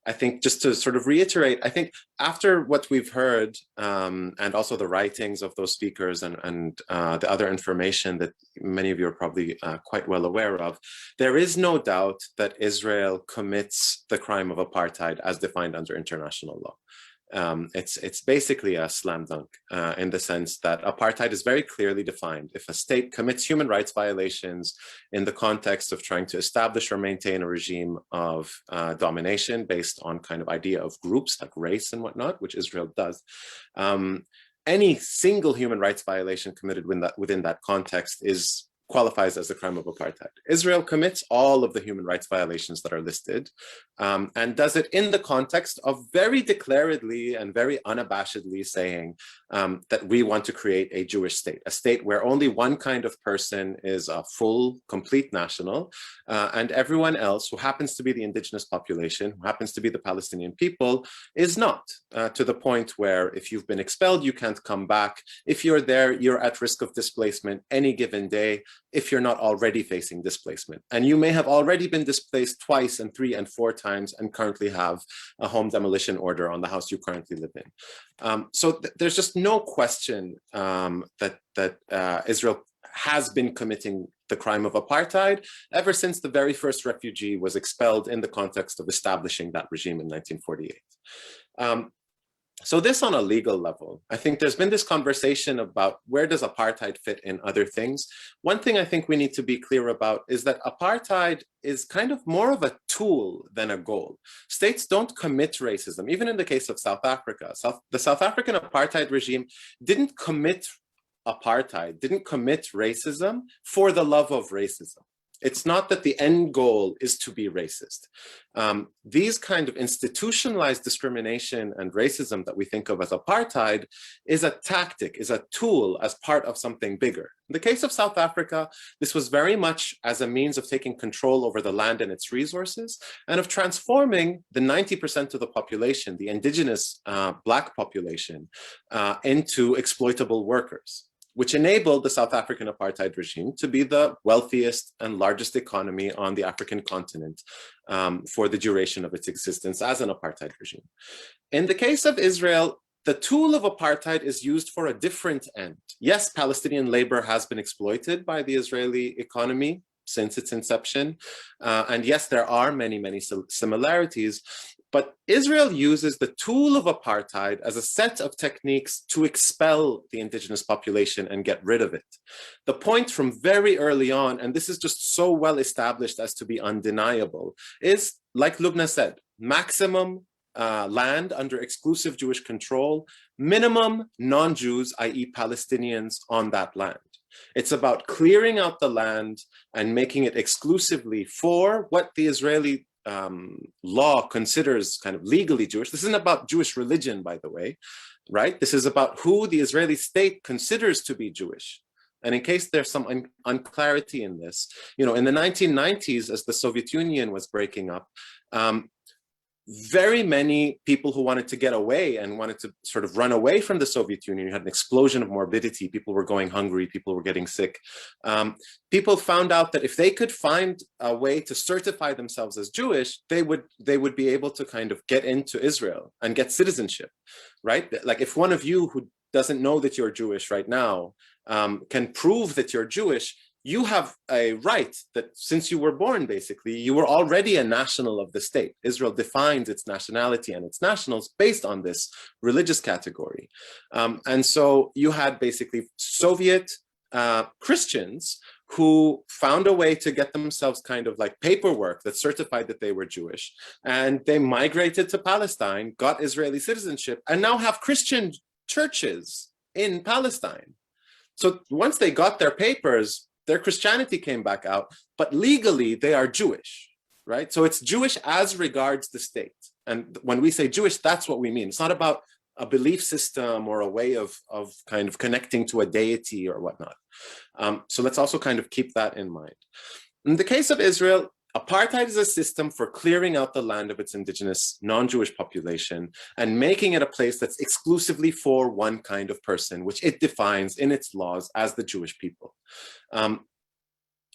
I think just to sort of reiterate, I think after what we've heard and also the writings of those speakers and the other information that many of you are probably quite well aware of, there is no doubt that Israel commits the crime of apartheid as defined under international law. It's basically a slam dunk in the sense that apartheid is very clearly defined. If a state commits human rights violations in the context of trying to establish or maintain a regime of domination based on kind of idea of groups like race and whatnot, which Israel does, any single human rights violation committed within that context qualifies as a crime of apartheid. Israel commits all of the human rights violations that are listed and does it in the context of very declaredly and very unabashedly saying that we want to create a Jewish state, a state where only one kind of person is a full, complete national, and everyone else who happens to be the indigenous population, who happens to be the Palestinian people, is not, to the point where if you've been expelled, you can't come back. If you're there, you're at risk of displacement any given day. if you're not already facing displacement. And you may have already been displaced twice and 3 and 4 times and currently have a home demolition order on the house you currently live in. So there's just no question that Israel has been committing the crime of apartheid ever since the very first refugee was expelled in the context of establishing that regime in 1948. So this on a legal level, I think there's been this conversation about where does apartheid fit in other things. One thing I think we need to be clear about is that apartheid is kind of more of a tool than a goal. States don't commit racism. Even in the case of South Africa, the South African apartheid regime didn't commit apartheid, didn't commit racism for the love of racism. It's not that the end goal is to be racist. These kind of institutionalized discrimination and racism that we think of as apartheid is a tactic, is a tool as part of something bigger. In the case of South Africa, this was very much as a means of taking control over the land and its resources and of transforming the 90% of the population, the indigenous Black population, into exploitable workers, which enabled the South African apartheid regime to be the wealthiest and largest economy on the African continent for the duration of its existence as an apartheid regime. In the case of Israel, the tool of apartheid is used for a different end. Yes, Palestinian labor has been exploited by the Israeli economy since its inception. And yes, there are many, many similarities. But Israel uses the tool of apartheid as a set of techniques to expel the indigenous population and get rid of it. The point from very early on, and this is just so well established as to be undeniable, is, like Lubnah said, maximum land under exclusive Jewish control, minimum non-Jews, i.e. Palestinians, on that land. It's about clearing out the land and making it exclusively for what the Israeli law considers kind of legally Jewish. This isn't about Jewish religion, by the way, right? This is about who the Israeli state considers to be Jewish. And in case there's some unclarity in this, you know, in the 1990s, as the Soviet Union was breaking up, very many people who wanted to get away and wanted to sort of run away from the Soviet Union. You had an explosion of morbidity. People were going hungry. People were getting sick. People found out that if they could find a way to certify themselves as Jewish, they would be able to kind of get into Israel and get citizenship, right? Like if one of you who doesn't know that you're Jewish right now can prove that you're Jewish, you have a right that since you were born, basically, you were already a national of the state. Israel defines its nationality and its nationals based on this religious category. And so you had basically Soviet Christians who found a way to get themselves kind of like paperwork that certified that they were Jewish. And they migrated to Palestine, got Israeli citizenship, and now have Christian churches in Palestine. So once they got their papers, their Christianity came back out, but legally they are Jewish, right? So it's Jewish as regards the state. And when we say Jewish, that's what we mean. It's not about a belief system or a way of kind of connecting to a deity or whatnot. So let's also kind of keep that in mind. In the case of Israel, apartheid is a system for clearing out the land of its indigenous non-Jewish population and making it a place that's exclusively for one kind of person, which it defines in its laws as the Jewish people.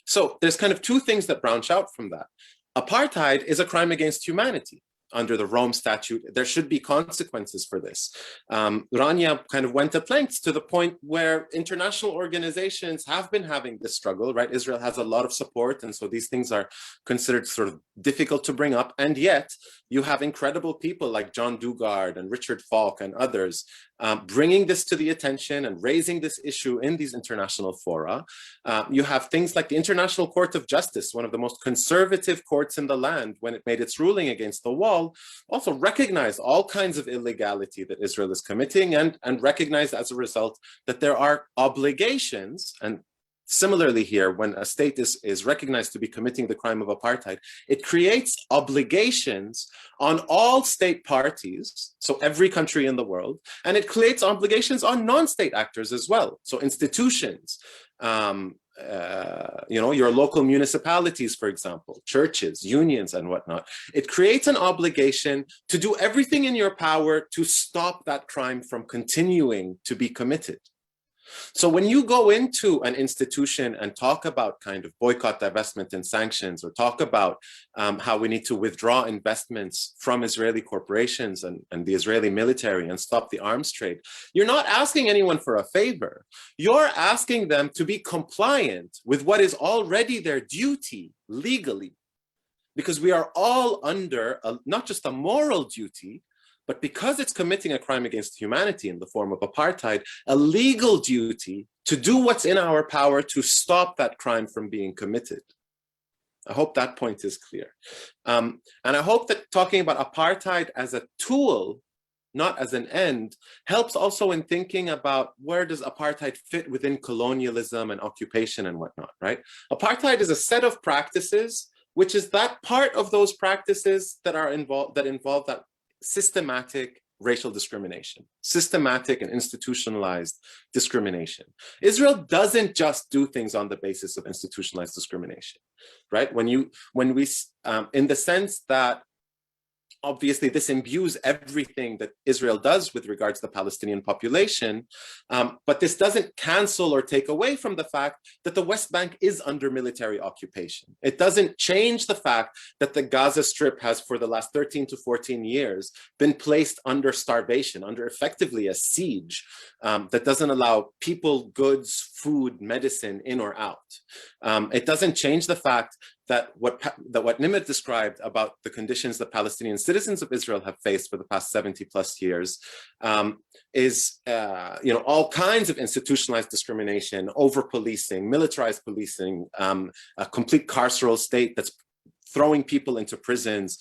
So there's kind of two things that branch out from that. Apartheid is a crime against humanity. Under the Rome Statute, there should be consequences for this. Rania kind of went at lengths to the point where international organizations have been having this struggle, right? Israel has a lot of support, and so these things are considered sort of difficult to bring up, and yet you have incredible people like John Dugard and Richard Falk and others bringing this to the attention and raising this issue in these international fora. You have things like the International Court of Justice, one of the most conservative courts in the land, when it made its ruling against the wall, also recognized all kinds of illegality that Israel is committing and recognized as a result that there are obligations. And similarly here, when a state is recognized to be committing the crime of apartheid, it creates obligations on all state parties, so every country in the world, and it creates obligations on non-state actors as well, so institutions, you know, your local municipalities, for example, churches, unions, and whatnot. It creates an obligation to do everything in your power to stop that crime from continuing to be committed. So when you go into an institution and talk about kind of boycott, divestment, and sanctions, or talk about how we need to withdraw investments from Israeli corporations and the Israeli military and stop the arms trade, you're not asking anyone for a favor. You're asking them to be compliant with what is already their duty legally, because we are all under not just a moral duty, but because it's committing a crime against humanity in the form of apartheid, a legal duty to do what's in our power to stop that crime from being committed. I hope that point is clear. And I hope that talking about apartheid as a tool, not as an end, helps also in thinking about where does apartheid fit within colonialism and occupation and whatnot, right? Apartheid is a set of practices, which is that part of those practices that are involved, that involve that systematic racial discrimination, systematic and institutionalized discrimination. Israel doesn't just do things on the basis of institutionalized discrimination, right? When we, in the sense that obviously this imbues everything that Israel does with regards to the Palestinian population, but this doesn't cancel or take away from the fact that the West Bank is under military occupation. It doesn't change the fact that the Gaza Strip has, for the last 13 to 14 years, been placed under starvation, under effectively a siege that doesn't allow people, goods, food, medicine in or out. It doesn't change the fact that what Nimr described about the conditions that Palestinian citizens of Israel have faced for the past 70 plus years is all kinds of institutionalized discrimination, over-policing, militarized policing, a complete carceral state that's throwing people into prisons,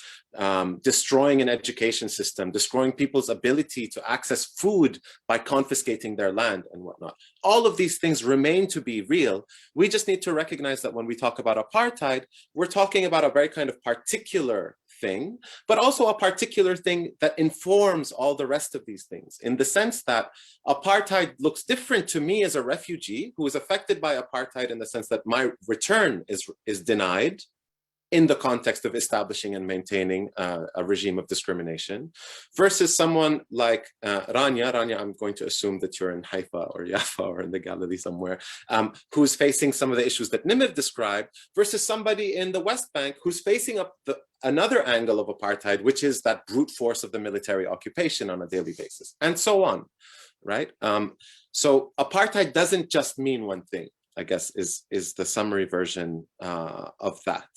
destroying an education system, destroying people's ability to access food by confiscating their land and whatnot. All of these things remain to be real. We just need to recognize that when we talk about apartheid, we're talking about a very kind of particular thing, but also a particular thing that informs all the rest of these things, in the sense that apartheid looks different to me as a refugee who is affected by apartheid, in the sense that my return is denied in the context of establishing and maintaining a regime of discrimination, versus someone like Rania. Rania, I'm going to assume that you're in Haifa or Jaffa or in the Galilee somewhere, who's facing some of the issues that Nimr described, versus somebody in the West Bank who's facing up another angle of apartheid, which is that brute force of the military occupation on a daily basis, and so on, right? So apartheid doesn't just mean one thing, I guess, is the summary version of that.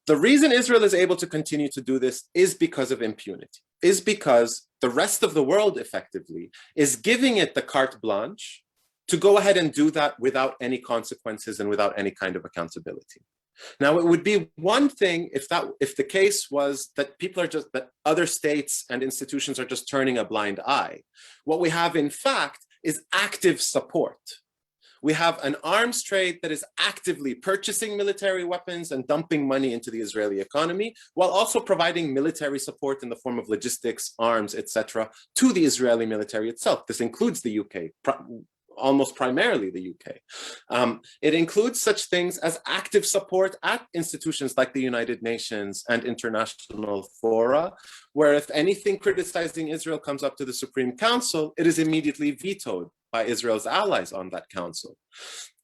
The reason Israel is able to continue to do this is because of impunity, is because the rest of the world effectively is giving it the carte blanche to go ahead and do that without any consequences and without any kind of accountability. Now, it would be one thing if the case was that that other states and institutions are just turning a blind eye. What we have, in fact, is active support. We have an arms trade that is actively purchasing military weapons and dumping money into the Israeli economy, while also providing military support in the form of logistics, arms, etc., to the Israeli military itself. This includes the UK, almost primarily the UK. It includes such things as active support at institutions like the United Nations and international fora, where if anything criticizing Israel comes up to the Supreme Council, it is immediately vetoed by Israel's allies on that council.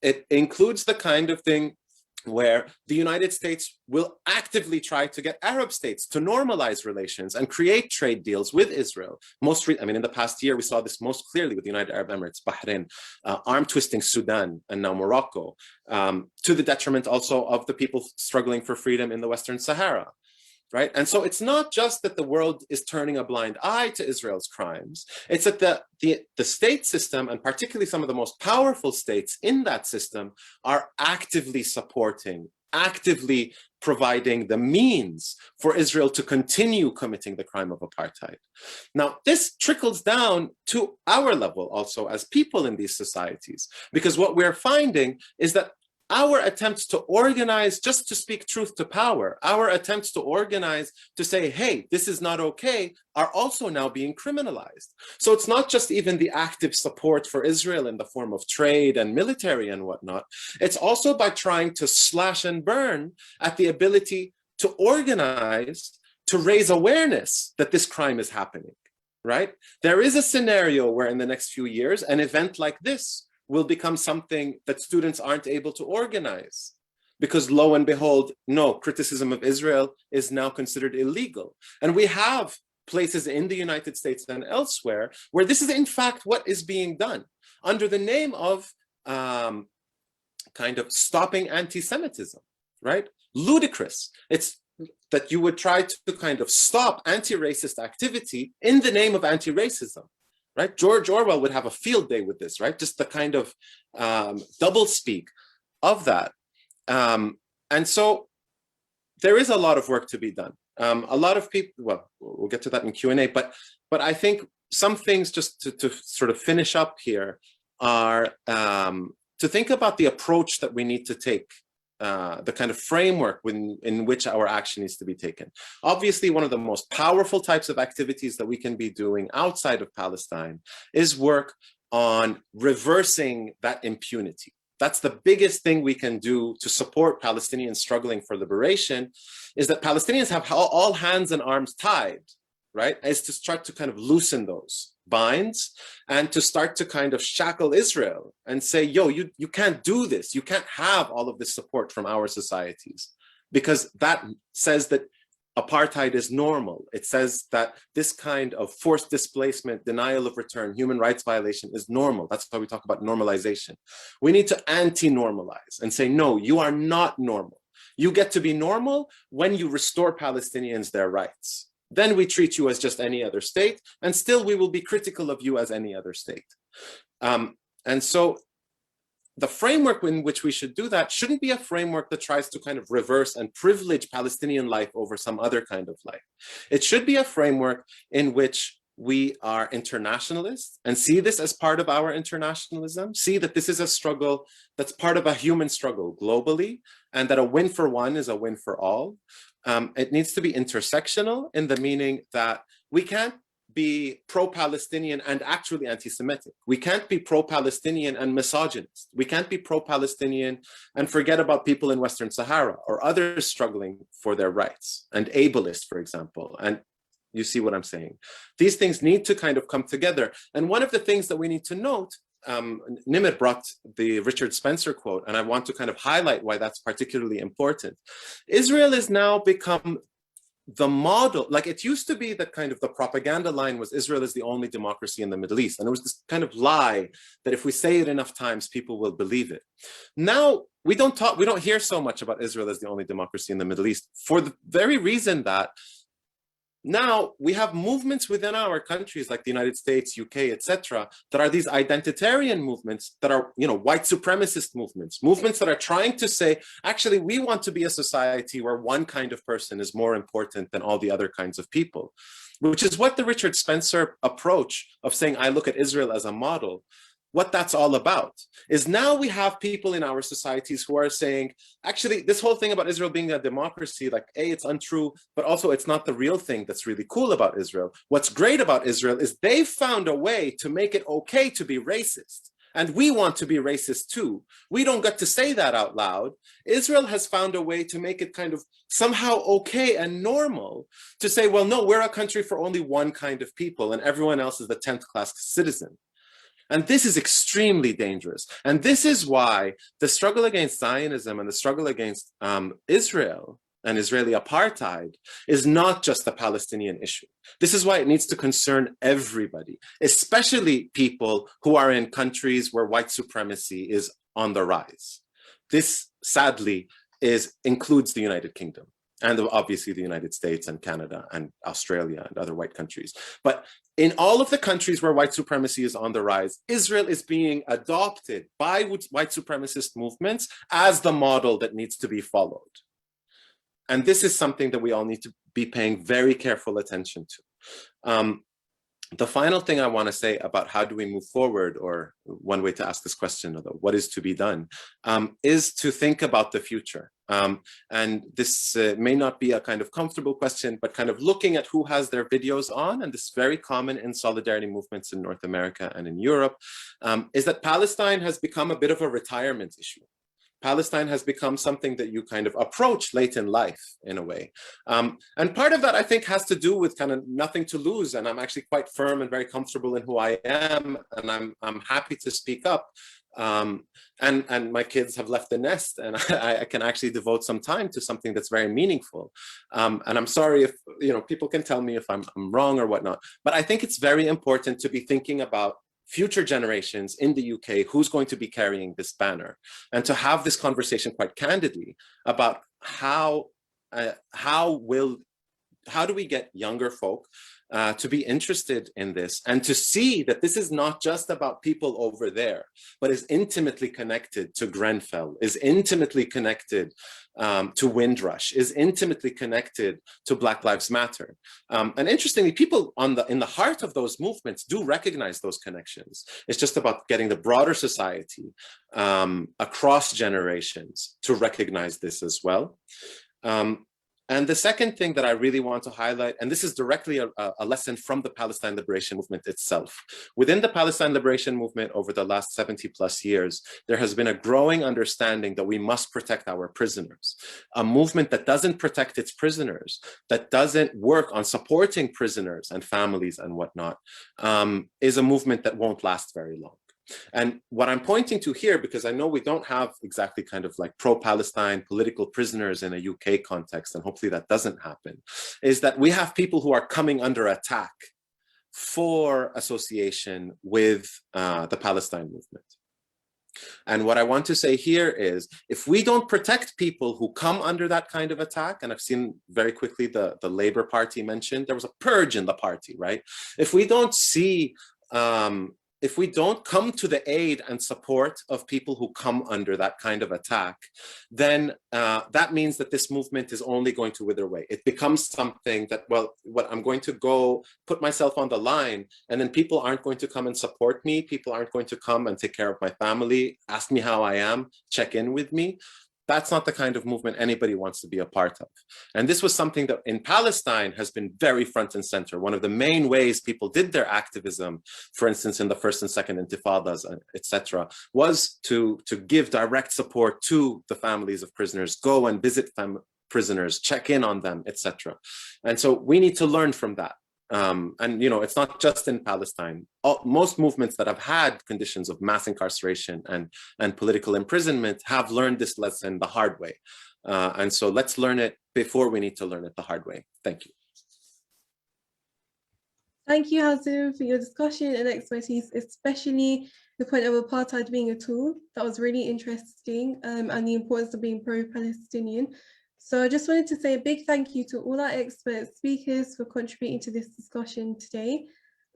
It includes the kind of thing where the United States will actively try to get Arab states to normalize relations and create trade deals with Israel. In the past year, we saw this most clearly with the United Arab Emirates, Bahrain, arm-twisting Sudan, and now Morocco, to the detriment also of the people struggling for freedom in the Western Sahara. Right? And so it's not just that the world is turning a blind eye to Israel's crimes, it's that the state system, and particularly some of the most powerful states in that system, are actively supporting, actively providing the means for Israel to continue committing the crime of apartheid. Now, this trickles down to our level also as people in these societies, because what we're finding is that our attempts to organize just to speak truth to power, our attempts to organize to say, hey, this is not okay, are also now being criminalized. So it's not just even the active support for Israel in the form of trade and military and whatnot. It's also by trying to slash and burn at the ability to organize, to raise awareness that this crime is happening. right? There is a scenario where in the next few years, an event like this will become something that students aren't able to organize. Because lo and behold, no, criticism of Israel is now considered illegal. And we have places in the United States and elsewhere where this is in fact what is being done under the name of kind of stopping anti-Semitism, right? Ludicrous. It's that you would try to kind of stop anti-racist activity in the name of anti-racism, right? George Orwell would have a field day with this, right? Just the kind of doublespeak of that. And so there is a lot of work to be done. A lot of people, well, we'll get to that in Q&A, but I think some things just to sort of finish up here are to think about the approach that we need to take, the kind of framework in which our action needs to be taken. Obviously, one of the most powerful types of activities that we can be doing outside of Palestine is work on reversing that impunity. That's the biggest thing we can do to support Palestinians struggling for liberation, is that Palestinians have all hands and arms tied, right? Is to start to kind of loosen those binds and to start to kind of shackle Israel and say, yo, you can't do this. You can't have all of this support from our societies, because that says that apartheid is normal. It says that this kind of forced displacement, denial of return, human rights violation is normal. That's why we talk about normalization. We need to anti-normalize and say, no, you are not normal. You get to be normal when you restore Palestinians their rights. Then we treat you as just any other state, and still we will be critical of you as any other state. And so the framework in which we should do that shouldn't be a framework that tries to kind of reverse and privilege Palestinian life over some other kind of life. It should be a framework in which we are internationalists and see this as part of our internationalism, see that this is a struggle that's part of a human struggle globally, and that a win for one is a win for all. It needs to be intersectional in the meaning that we can't be pro-Palestinian and actually anti-Semitic. We can't be pro-Palestinian and misogynist. We can't be pro-Palestinian and forget about people in Western Sahara or others struggling for their rights, and ableist, for example. And you see what I'm saying. These things need to kind of come together. And one of the things that we need to note, Nimr brought the Richard Spencer quote, and I want to kind of highlight why that's particularly important. Israel has now become the model. Like, it used to be that kind of the propaganda line was Israel is the only democracy in the Middle East. And it was this kind of lie that if we say it enough times, people will believe it. Now, we don't hear so much about Israel as the only democracy in the Middle East, for the very reason that now we have movements within our countries like the United States, UK, etc., that are these identitarian movements that are, you know, white supremacist movements that are trying to say, actually, we want to be a society where one kind of person is more important than all the other kinds of people, which is what the Richard Spencer approach of saying, I look at Israel as a model, what that's all about is now we have people in our societies who are saying, actually, this whole thing about Israel being a democracy, like, A, it's untrue, but also it's not the real thing that's really cool about Israel. What's great about Israel is they've found a way to make it okay to be racist. And we want to be racist too. We don't get to say that out loud. Israel has found a way to make it kind of somehow okay and normal to say, well, no, we're a country for only one kind of people and everyone else is the 10th class citizen. And this is extremely dangerous. And this is why the struggle against Zionism and the struggle against Israel and Israeli apartheid is not just a Palestinian issue. This is why it needs to concern everybody, especially people who are in countries where white supremacy is on the rise. This, sadly, includes the United Kingdom, and obviously the United States and Canada and Australia and other white countries. But in all of the countries where white supremacy is on the rise, Israel is being adopted by white supremacist movements as the model that needs to be followed. And this is something that we all need to be paying very careful attention to. The final thing I want to say about how do we move forward, or one way to ask this question, although what is to be done, is to think about the future. And this may not be a kind of comfortable question, but kind of looking at who has their videos on, and this is very common in solidarity movements in North America and in Europe, is that Palestine has become a bit of a retirement issue. Palestine has become something that you kind of approach late in life in a way. And part of that, I think, has to do with kind of nothing to lose. And I'm actually quite firm and very comfortable in who I am. And I'm happy to speak up. And my kids have left the nest, and I can actually devote some time to something that's very meaningful. And I'm sorry if, people can tell me if I'm wrong or whatnot, but I think it's very important to be thinking about future generations in the UK, who's going to be carrying this banner, and to have this conversation quite candidly about how do we get younger folk to be interested in this, and to see that this is not just about people over there, but is intimately connected to Grenfell, is intimately connected to Windrush, is intimately connected to Black Lives Matter. And interestingly, people in the heart of those movements do recognize those connections. It's just about getting the broader society across generations to recognize this as well. And the second thing that I really want to highlight, and this is directly a lesson from the Palestine Liberation Movement itself. Within the Palestine Liberation Movement over the last 70 plus years, there has been a growing understanding that we must protect our prisoners. A movement that doesn't protect its prisoners, that doesn't work on supporting prisoners and families and whatnot, is a movement that won't last very long. And what I'm pointing to here, because I know we don't have exactly kind of like pro-Palestine political prisoners in a UK context, and hopefully that doesn't happen, is that we have people who are coming under attack for association with the Palestine movement. And what I want to say here is, if we don't protect people who come under that kind of attack, and I've seen very quickly the Labour Party mentioned, there was a purge in the party, right? If we don't see if we don't come to the aid and support of people who come under that kind of attack, then that means that this movement is only going to wither away. It becomes something that, well, what I'm going to go put myself on the line, and then people aren't going to come and support me. People aren't going to come and take care of my family, ask me how I am, check in with me. That's not the kind of movement anybody wants to be a part of. And this was something that in Palestine has been very front and center. One of the main ways people did their activism, for instance, in the first and second intifadas, etc., was to give direct support to the families of prisoners, go and visit prisoners, check in on them, etc. And so we need to learn from that. And it's not just in Palestine. Most movements that have had conditions of mass incarceration and political imprisonment have learned this lesson the hard way. And so let's learn it before we need to learn it the hard way. Thank you. Thank you, Hazem, for your discussion and expertise, especially the point of apartheid being a tool. That was really interesting, and the importance of being pro-Palestinian. So I just wanted to say a big thank you to all our expert speakers for contributing to this discussion today.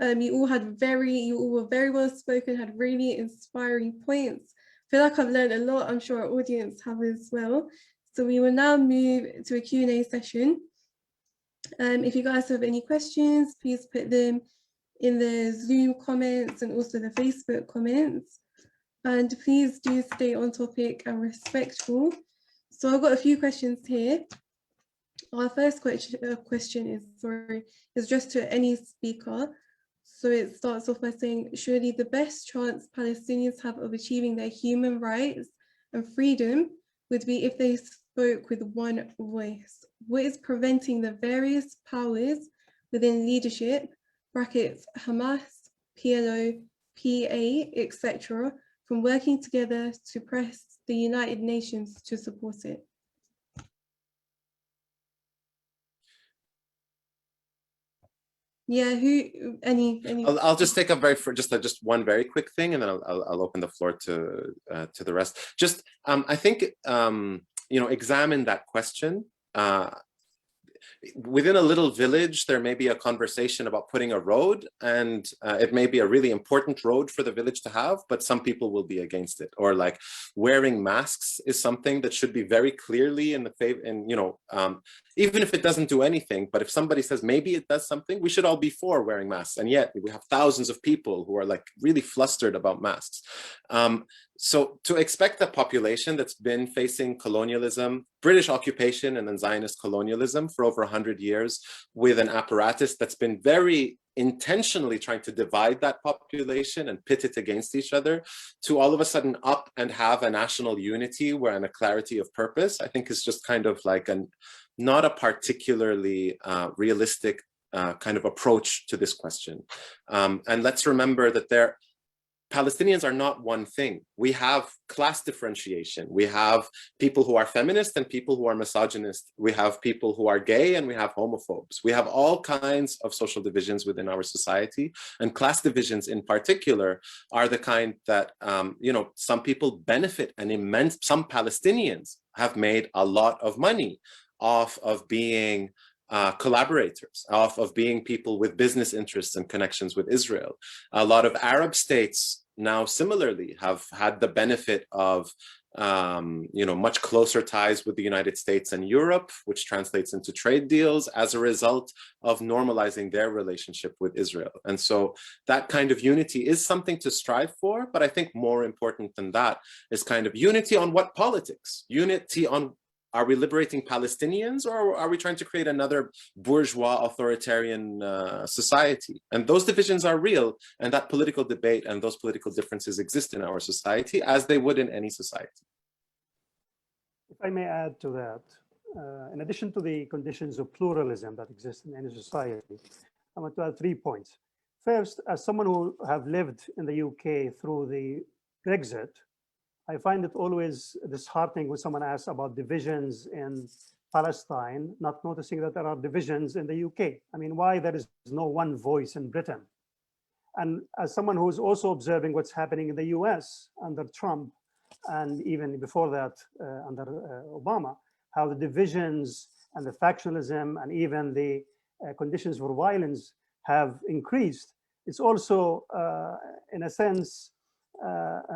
You all were very well spoken, had really inspiring points. I feel like I've learned a lot. I'm sure our audience have as well. So we will now move to a Q&A session. If you guys have any questions, please put them in the Zoom comments and also the Facebook comments. And please do stay on topic and respectful. So I've got a few questions here. Our first question is just to any speaker. So it starts off by saying, surely the best chance Palestinians have of achieving their human rights and freedom would be if they spoke with one voice. What is preventing the various powers within leadership, brackets Hamas, PLO, PA, etc., from working together to press the United Nations to support it? Yeah, I'll just take a just one very quick thing, and then I'll open the floor to the rest. Just I think examine that question. Within a little village, there may be a conversation about putting a road, and it may be a really important road for the village to have, but some people will be against it. Or like wearing masks is something that should be very clearly in the favor, and even if it doesn't do anything, but if somebody says maybe it does something, we should all be for wearing masks. And yet we have thousands of people who are like really flustered about masks. So to expect a population that's been facing colonialism, British occupation and then Zionist colonialism for over 100 years, with an apparatus that's been very intentionally trying to divide that population and pit it against each other, to all of a sudden up and have a national unity and a clarity of purpose, I think is just kind of like not a particularly realistic kind of approach to this question. And let's remember that Palestinians are not one thing. We have class differentiation. We have people who are feminist and people who are misogynist. We have people who are gay and we have homophobes. We have all kinds of social divisions within our society, and class divisions in particular are the kind that, some people benefit some Palestinians have made a lot of money off of being collaborators, off of being people with business interests and connections with Israel. A lot of Arab states now similarly have had the benefit of much closer ties with the United States and Europe, which translates into trade deals as a result of normalizing their relationship with Israel. And so that kind of unity is something to strive for, but I think more important than that is kind of unity on what politics, unity on, are we liberating Palestinians, or are we trying to create another bourgeois authoritarian society? And those divisions are real, and that political debate and those political differences exist in our society as they would in any society. If I may add to that, in addition to the conditions of pluralism that exist in any society, I want to add 3 points. First, as someone who have lived in the UK through the Brexit, I find it always disheartening when someone asks about divisions in Palestine, not noticing that there are divisions in the UK. I mean, why there is no one voice in Britain? And as someone who's also observing what's happening in the US under Trump, and even before that under Obama, how the divisions and the factionalism and even the conditions for violence have increased, it's also, in a sense,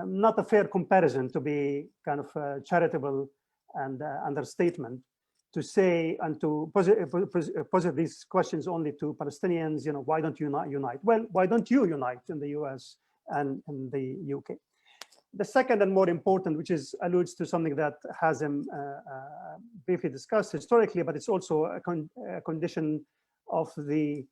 not a fair comparison, to be kind of charitable and understatement, to say and to posit these questions only to Palestinians, why don't you not unite? Well, why don't you unite in the US and in the UK? The second and more important, which alludes to something that Hazem briefly discussed historically, but it's also a condition of the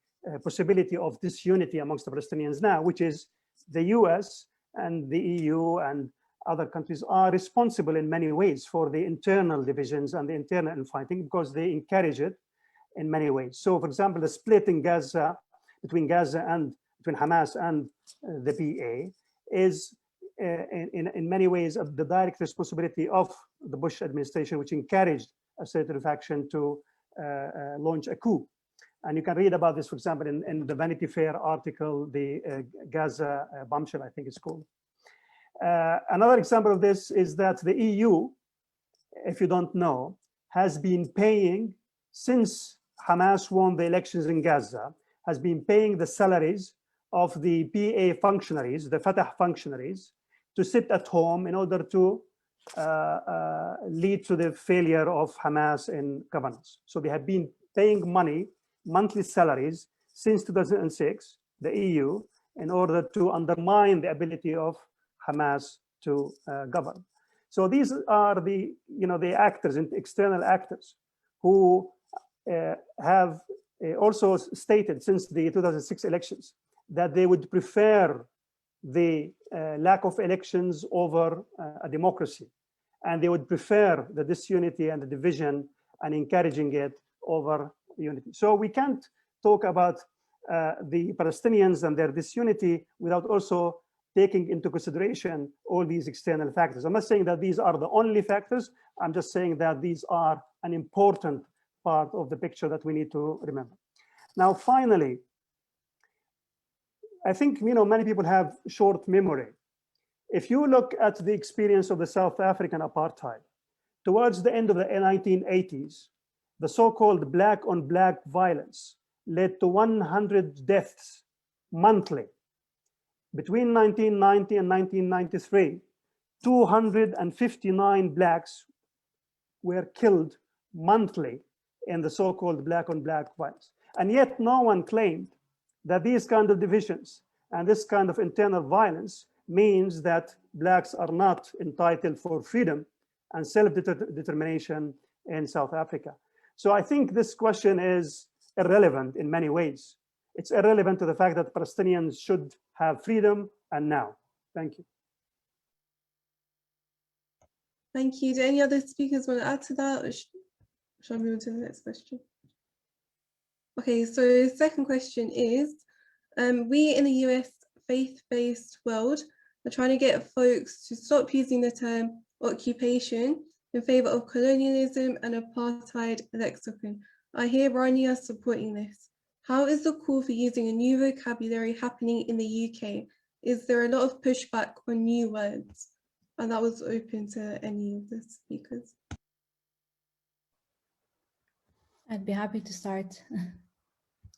possibility of disunity amongst the Palestinians now, which is the US and the EU and other countries are responsible in many ways for the internal divisions and the internal infighting, because they encourage it in many ways. So, for example, the split in Gaza, between Hamas and the PA, is in many ways the direct responsibility of the Bush administration, which encouraged a certain faction to launch a coup. And you can read about this, for example, in the Vanity Fair article, the Gaza bombshell, I think it's called. Another example of this is that the EU, if you don't know, has been paying, since Hamas won the elections in Gaza, has been paying the salaries of the PA functionaries, the Fatah functionaries, to sit at home in order to lead to the failure of Hamas in governance. So they have been paying monthly salaries since 2006, the EU, in order to undermine the ability of Hamas to govern. So these are the actors, external actors, who have also stated since the 2006 elections that they would prefer the lack of elections over a democracy, and they would prefer the disunity and the division and encouraging it over unity. So we can't talk about the Palestinians and their disunity without also taking into consideration all these external factors. I'm not saying that these are the only factors. I'm just saying that these are an important part of the picture that we need to remember. Now, finally, I think many people have short memory. If you look at the experience of the South African apartheid, towards the end of the 1980s, the so-called black-on-black violence led to 100 deaths monthly. Between 1990 and 1993, 259 blacks were killed monthly in the so-called black-on-black violence. And yet no one claimed that these kind of divisions and this kind of internal violence means that blacks are not entitled for freedom and self-determination in South Africa. So I think this question is irrelevant in many ways. It's irrelevant to the fact that Palestinians should have freedom and now. Thank you. Thank you. Do any other speakers want to add to that? Or shall I move on to the next question? Okay, so second question is, we in the US faith-based world are trying to get folks to stop using the term occupation in favor of colonialism and apartheid lexicon. I hear Rania supporting this. How is the call for using a new vocabulary happening in the UK? Is there a lot of pushback on new words? And that was open to any of the speakers. I'd be happy to start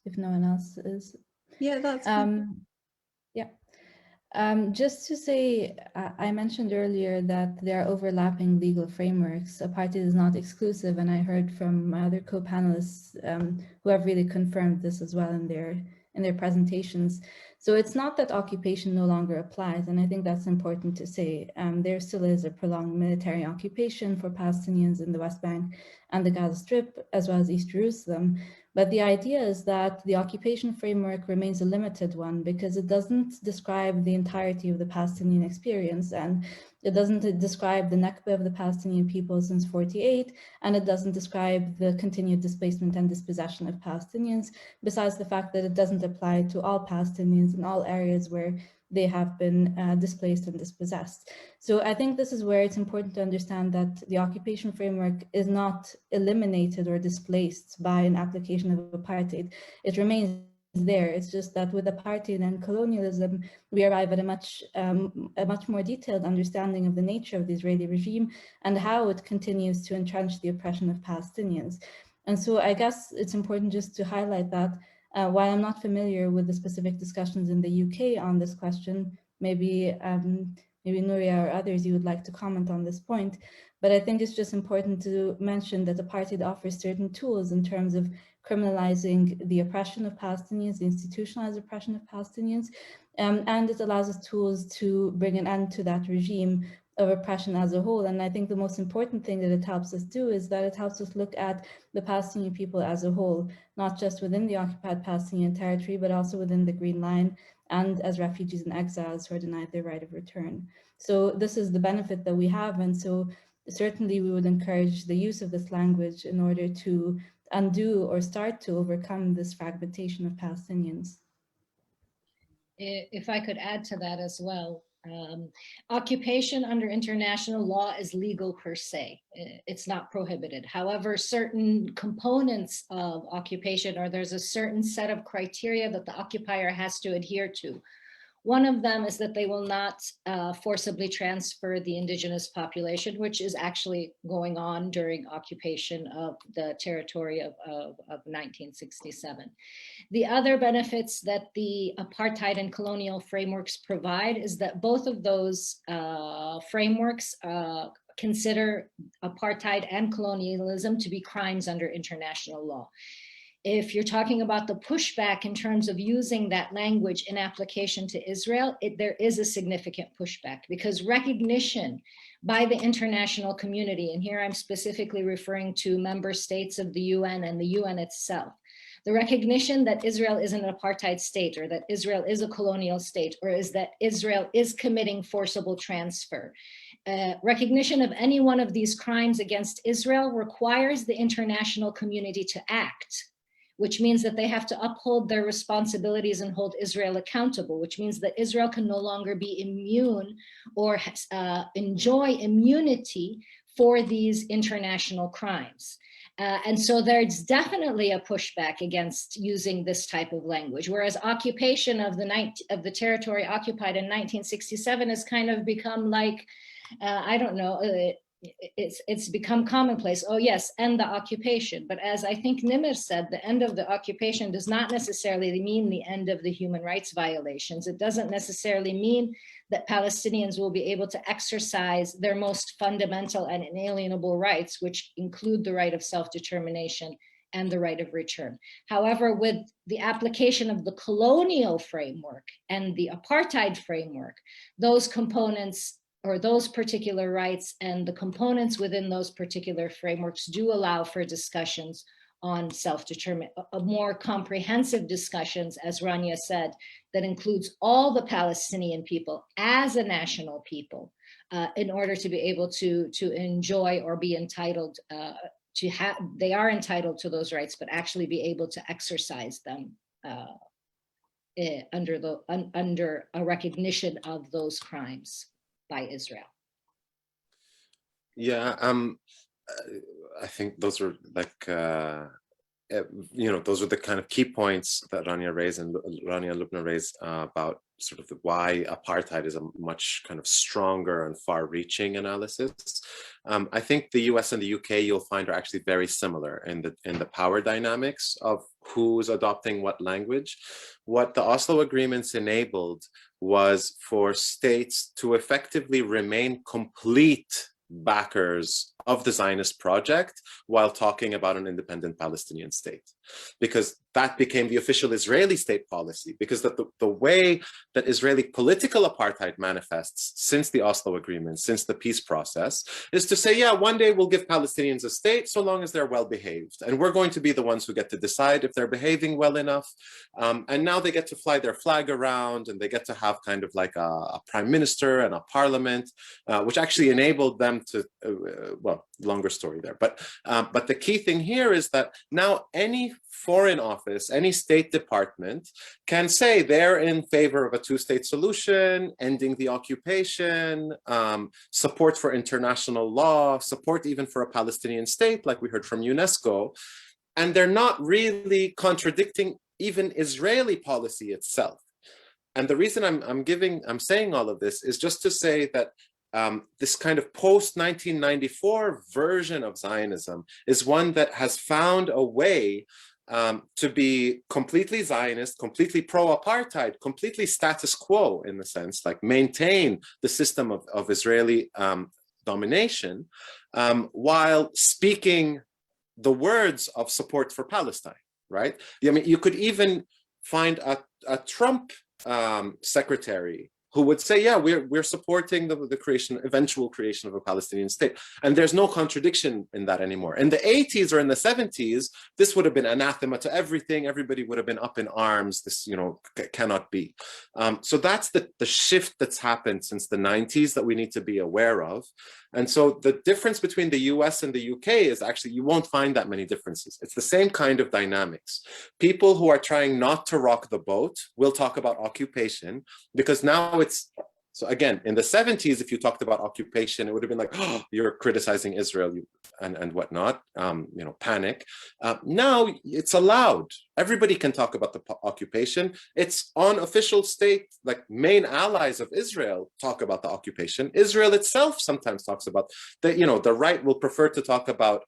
if no one else is. Yeah, that's yeah. Just to say, I mentioned earlier that there are overlapping legal frameworks. Apartheid is not exclusive, and I heard from my other co-panelists who have really confirmed this as well in their presentations. So it's not that occupation no longer applies, and I think that's important to say. There still is a prolonged military occupation for Palestinians in the West Bank and the Gaza Strip, as well as East Jerusalem. But the idea is that the occupation framework remains a limited one because it doesn't describe the entirety of the Palestinian experience, and it doesn't describe the Nakba of the Palestinian people since '48, and it doesn't describe the continued displacement and dispossession of Palestinians, besides the fact that it doesn't apply to all Palestinians in all areas where they have been displaced and dispossessed. So I think this is where it's important to understand that the occupation framework is not eliminated or displaced by an application of apartheid. It remains there. It's just that with apartheid and colonialism, we arrive at a much more detailed understanding of the nature of the Israeli regime and how it continues to entrench the oppression of Palestinians. And so I guess it's important just to highlight that while I'm not familiar with the specific discussions in the UK on this question, maybe Nuria or others, you would like to comment on this point. But I think it's just important to mention that apartheid offers certain tools in terms of criminalizing the oppression of Palestinians, the institutionalized oppression of Palestinians, and it allows us tools to bring an end to that regime of oppression as a whole. And I think the most important thing that it helps us do is that it helps us look at the Palestinian people as a whole, not just within the occupied Palestinian territory, but also within the Green Line and as refugees and exiles who are denied their right of return. So this is the benefit that we have. And so certainly we would encourage the use of this language in order to undo or start to overcome this fragmentation of Palestinians. If I could add to that as well, occupation under international law is legal per se. It's not prohibited. However, certain components of occupation, or there's a certain set of criteria that the occupier has to adhere to. One of them is that they will not forcibly transfer the indigenous population, which is actually going on during occupation of the territory of 1967. The other benefits that the apartheid and colonial frameworks provide is that both of those frameworks consider apartheid and colonialism to be crimes under international law. If you're talking about the pushback in terms of using that language in application to Israel, there is a significant pushback because recognition by the international community, and here I'm specifically referring to member states of the UN and the UN itself, the recognition that Israel is an apartheid state, or that Israel is a colonial state, or is that Israel is committing forcible transfer. Recognition of any one of these crimes against Israel requires the international community to act, which means that they have to uphold their responsibilities and hold Israel accountable, which means that Israel can no longer be immune or enjoy immunity for these international crimes. And so there's definitely a pushback against using this type of language, whereas occupation of the territory occupied in 1967 has kind of become like, I don't know, it's become commonplace. Oh yes, end the occupation. But as I think Nimr said, the end of the occupation does not necessarily mean the end of the human rights violations. It doesn't necessarily mean that Palestinians will be able to exercise their most fundamental and inalienable rights, which include the right of self-determination and the right of return. However, with the application of the colonial framework and the apartheid framework, those components or those particular rights and the components within those particular frameworks do allow for discussions on self-determination, a more comprehensive discussions, as Rania said, that includes all the Palestinian people as a national people, in order to be able to enjoy or be entitled to have, they are entitled to those rights, but actually be able to exercise them under a recognition of those crimes by Israel. Yeah, I think those are like, those are the kind of key points that Rania raised and Rania and Lubnah raised about sort of why apartheid is a much kind of stronger and far-reaching analysis. I think the US and the UK you'll find are actually very similar in the power dynamics of who's adopting what language. What the Oslo agreements enabled was for states to effectively remain complete backers of the Zionist project while talking about an independent Palestinian state, because that became the official Israeli state policy, because the way that Israeli political apartheid manifests since the Oslo Agreement, since the peace process, is to say, yeah, one day we'll give Palestinians a state so long as they're well behaved, and we're going to be the ones who get to decide if they're behaving well enough. And now they get to fly their flag around, and they get to have kind of like a prime minister and a parliament, which actually enabled them to, well, longer story there. But the key thing here is that now any foreign office, any State Department can say they're in favor of a two-state solution, ending the occupation, support for international law, support even for a Palestinian state, like we heard from UNESCO. And they're not really contradicting even Israeli policy itself. And the reason I'm saying all of this is just to say that this kind of post-1994 version of Zionism is one that has found a way to be completely Zionist, completely pro-apartheid, completely status quo in the sense, like maintain the system of Israeli domination, while speaking the words of support for Palestine, right? I mean, you could even find a Trump secretary who would say, yeah, we're supporting the eventual creation of a Palestinian state. And there's no contradiction in that anymore. In the 80s or in the 70s, this would have been anathema to everything. Everybody would have been up in arms. This, cannot be. So that's the shift that's happened since the 90s that we need to be aware of. And so the difference between the US and the UK is actually, you won't find that many differences. It's the same kind of dynamics. People who are trying not to rock the boat will talk about occupation, because now so again, in the 70s, if you talked about occupation, it would have been like, oh, you're criticizing Israel and whatnot, panic. Now it's allowed. Everybody can talk about the occupation. It's on official state, like main allies of Israel talk about the occupation. Israel itself sometimes talks about that, the right will prefer to talk about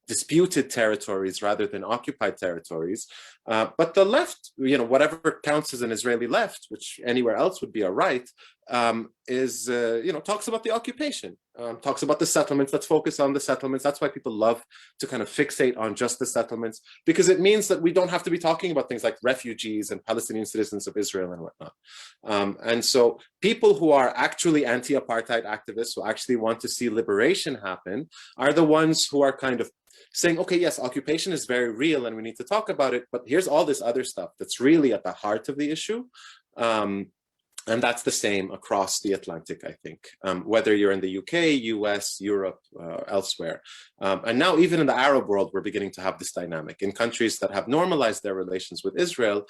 disputed territories rather than occupied territories. But the left, whatever counts as an Israeli left, which anywhere else would be a right, talks about the occupation, talks about the settlements. Let's focus on the settlements. That's why people love to kind of fixate on just the settlements, because it means that we don't have to be talking about things like refugees and Palestinian citizens of Israel and whatnot. And so people who are actually anti-apartheid activists, who actually want to see liberation happen, are the ones who are kind of saying, okay, yes, occupation is very real and we need to talk about it, but here's all this other stuff that's really at the heart of the issue. And that's the same across the Atlantic, I think, whether you're in the UK, US, Europe, elsewhere. And now even in the Arab world, we're beginning to have this dynamic. In countries that have normalized their relations with Israel,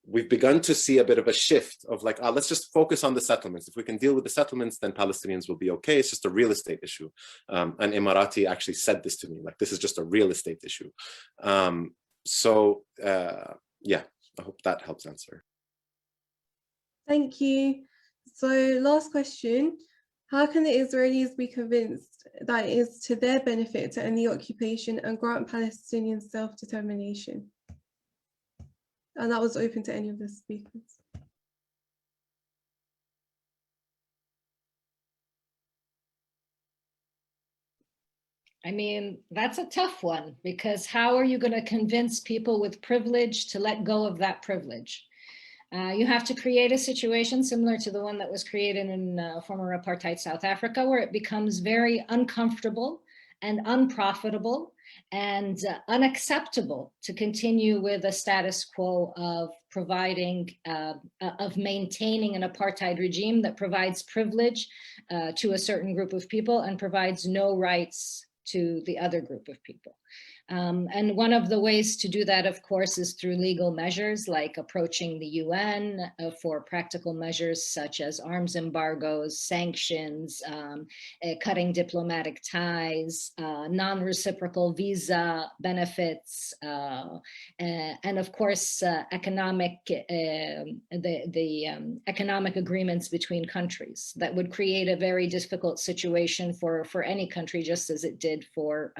we've begun to see a bit of a shift of like, let's just focus on the settlements. If we can deal with the settlements, then Palestinians will be okay. It's just a real estate issue. An Emirati actually said this to me, like, this is just a real estate issue. Yeah, I hope that helps answer. Thank you. So last question, how can the Israelis be convinced that it is to their benefit to end the occupation and grant Palestinian self-determination? And that was open to any of the speakers. I mean, that's a tough one, because how are you going to convince people with privilege to let go of that privilege? You have to create a situation similar to the one that was created in former apartheid South Africa, where it becomes very uncomfortable and unprofitable and unacceptable to continue with a status quo of providing, of maintaining an apartheid regime that provides privilege to a certain group of people and provides no rights to the other group of people. And one of the ways to do that, of course, is through legal measures like approaching the UN for practical measures such as arms embargoes, sanctions, cutting diplomatic ties, non-reciprocal visa benefits, and of course, economic agreements between countries that would create a very difficult situation for any country, just as it did for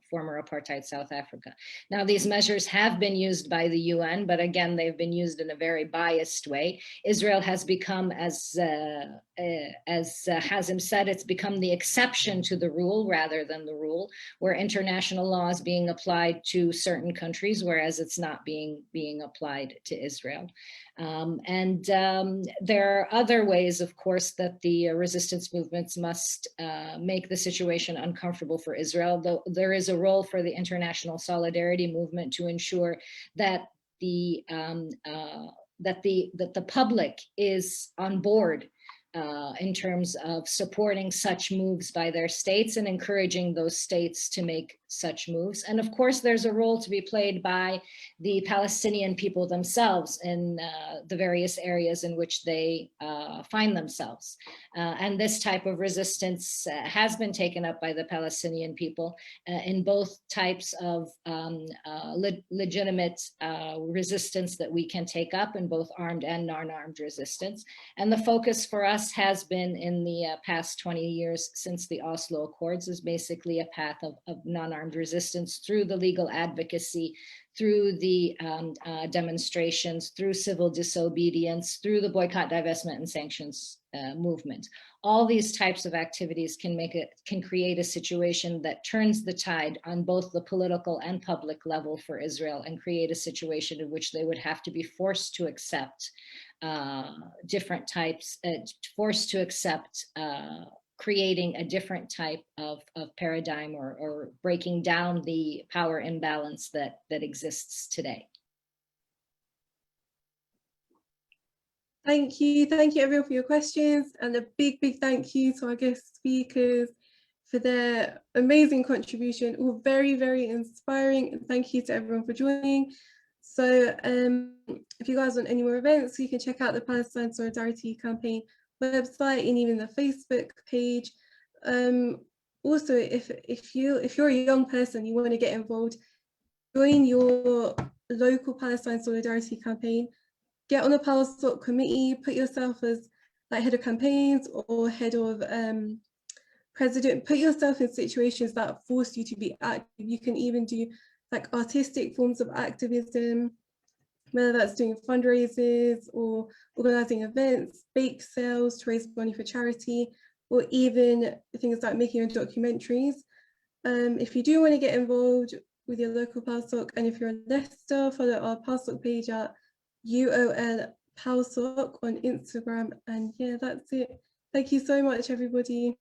former apartheid South Africa. Now, these measures have been used by the UN, but again, they've been used in a very biased way. Israel has become, as Hazem said, it's become the exception to the rule rather than the rule, where international law is being applied to certain countries, whereas it's not being applied to Israel. There are other ways, of course, that the resistance movements must make the situation uncomfortable for Israel, though there is a role for the international solidarity movement to ensure that the public is on board in terms of supporting such moves by their states and encouraging those states to make such moves. And of course, there's a role to be played by the Palestinian people themselves in the various areas in which they find themselves. And this type of resistance has been taken up by the Palestinian people in both types of legitimate resistance that we can take up, in both armed and non-armed resistance. And the focus for us has been in the past 20 years since the Oslo Accords is basically a path of non-armed resistance through the legal advocacy, through the demonstrations, through civil disobedience, through the boycott, divestment, and sanctions movement. All these types of activities can create a situation that turns the tide on both the political and public level for Israel, and create a situation in which they would have to be forced to accept different types, forced to accept creating a different type of paradigm, or breaking down the power imbalance that exists today. Thank you everyone for your questions, and a big thank you to our guest speakers for their amazing contribution, all very, very inspiring, and thank you to everyone for joining. So if you guys want any more events, you can check out the Palestine Solidarity Campaign website and even the Facebook page. Also, if you're a young person, you want to get involved, join your local Palestine Solidarity Campaign, get on a PALSOC committee, put yourself as like head of campaigns or head of president, put yourself in situations that force you to be active. You can even do like artistic forms of activism, whether that's doing fundraisers or organizing events, bake sales to raise money for charity, or even things like making your documentaries. If you do want to get involved with your local PALSOC, and if you're in Leicester, follow our PALSOC page at UOL PALSOC on Instagram. And yeah, that's it. Thank you so much, everybody.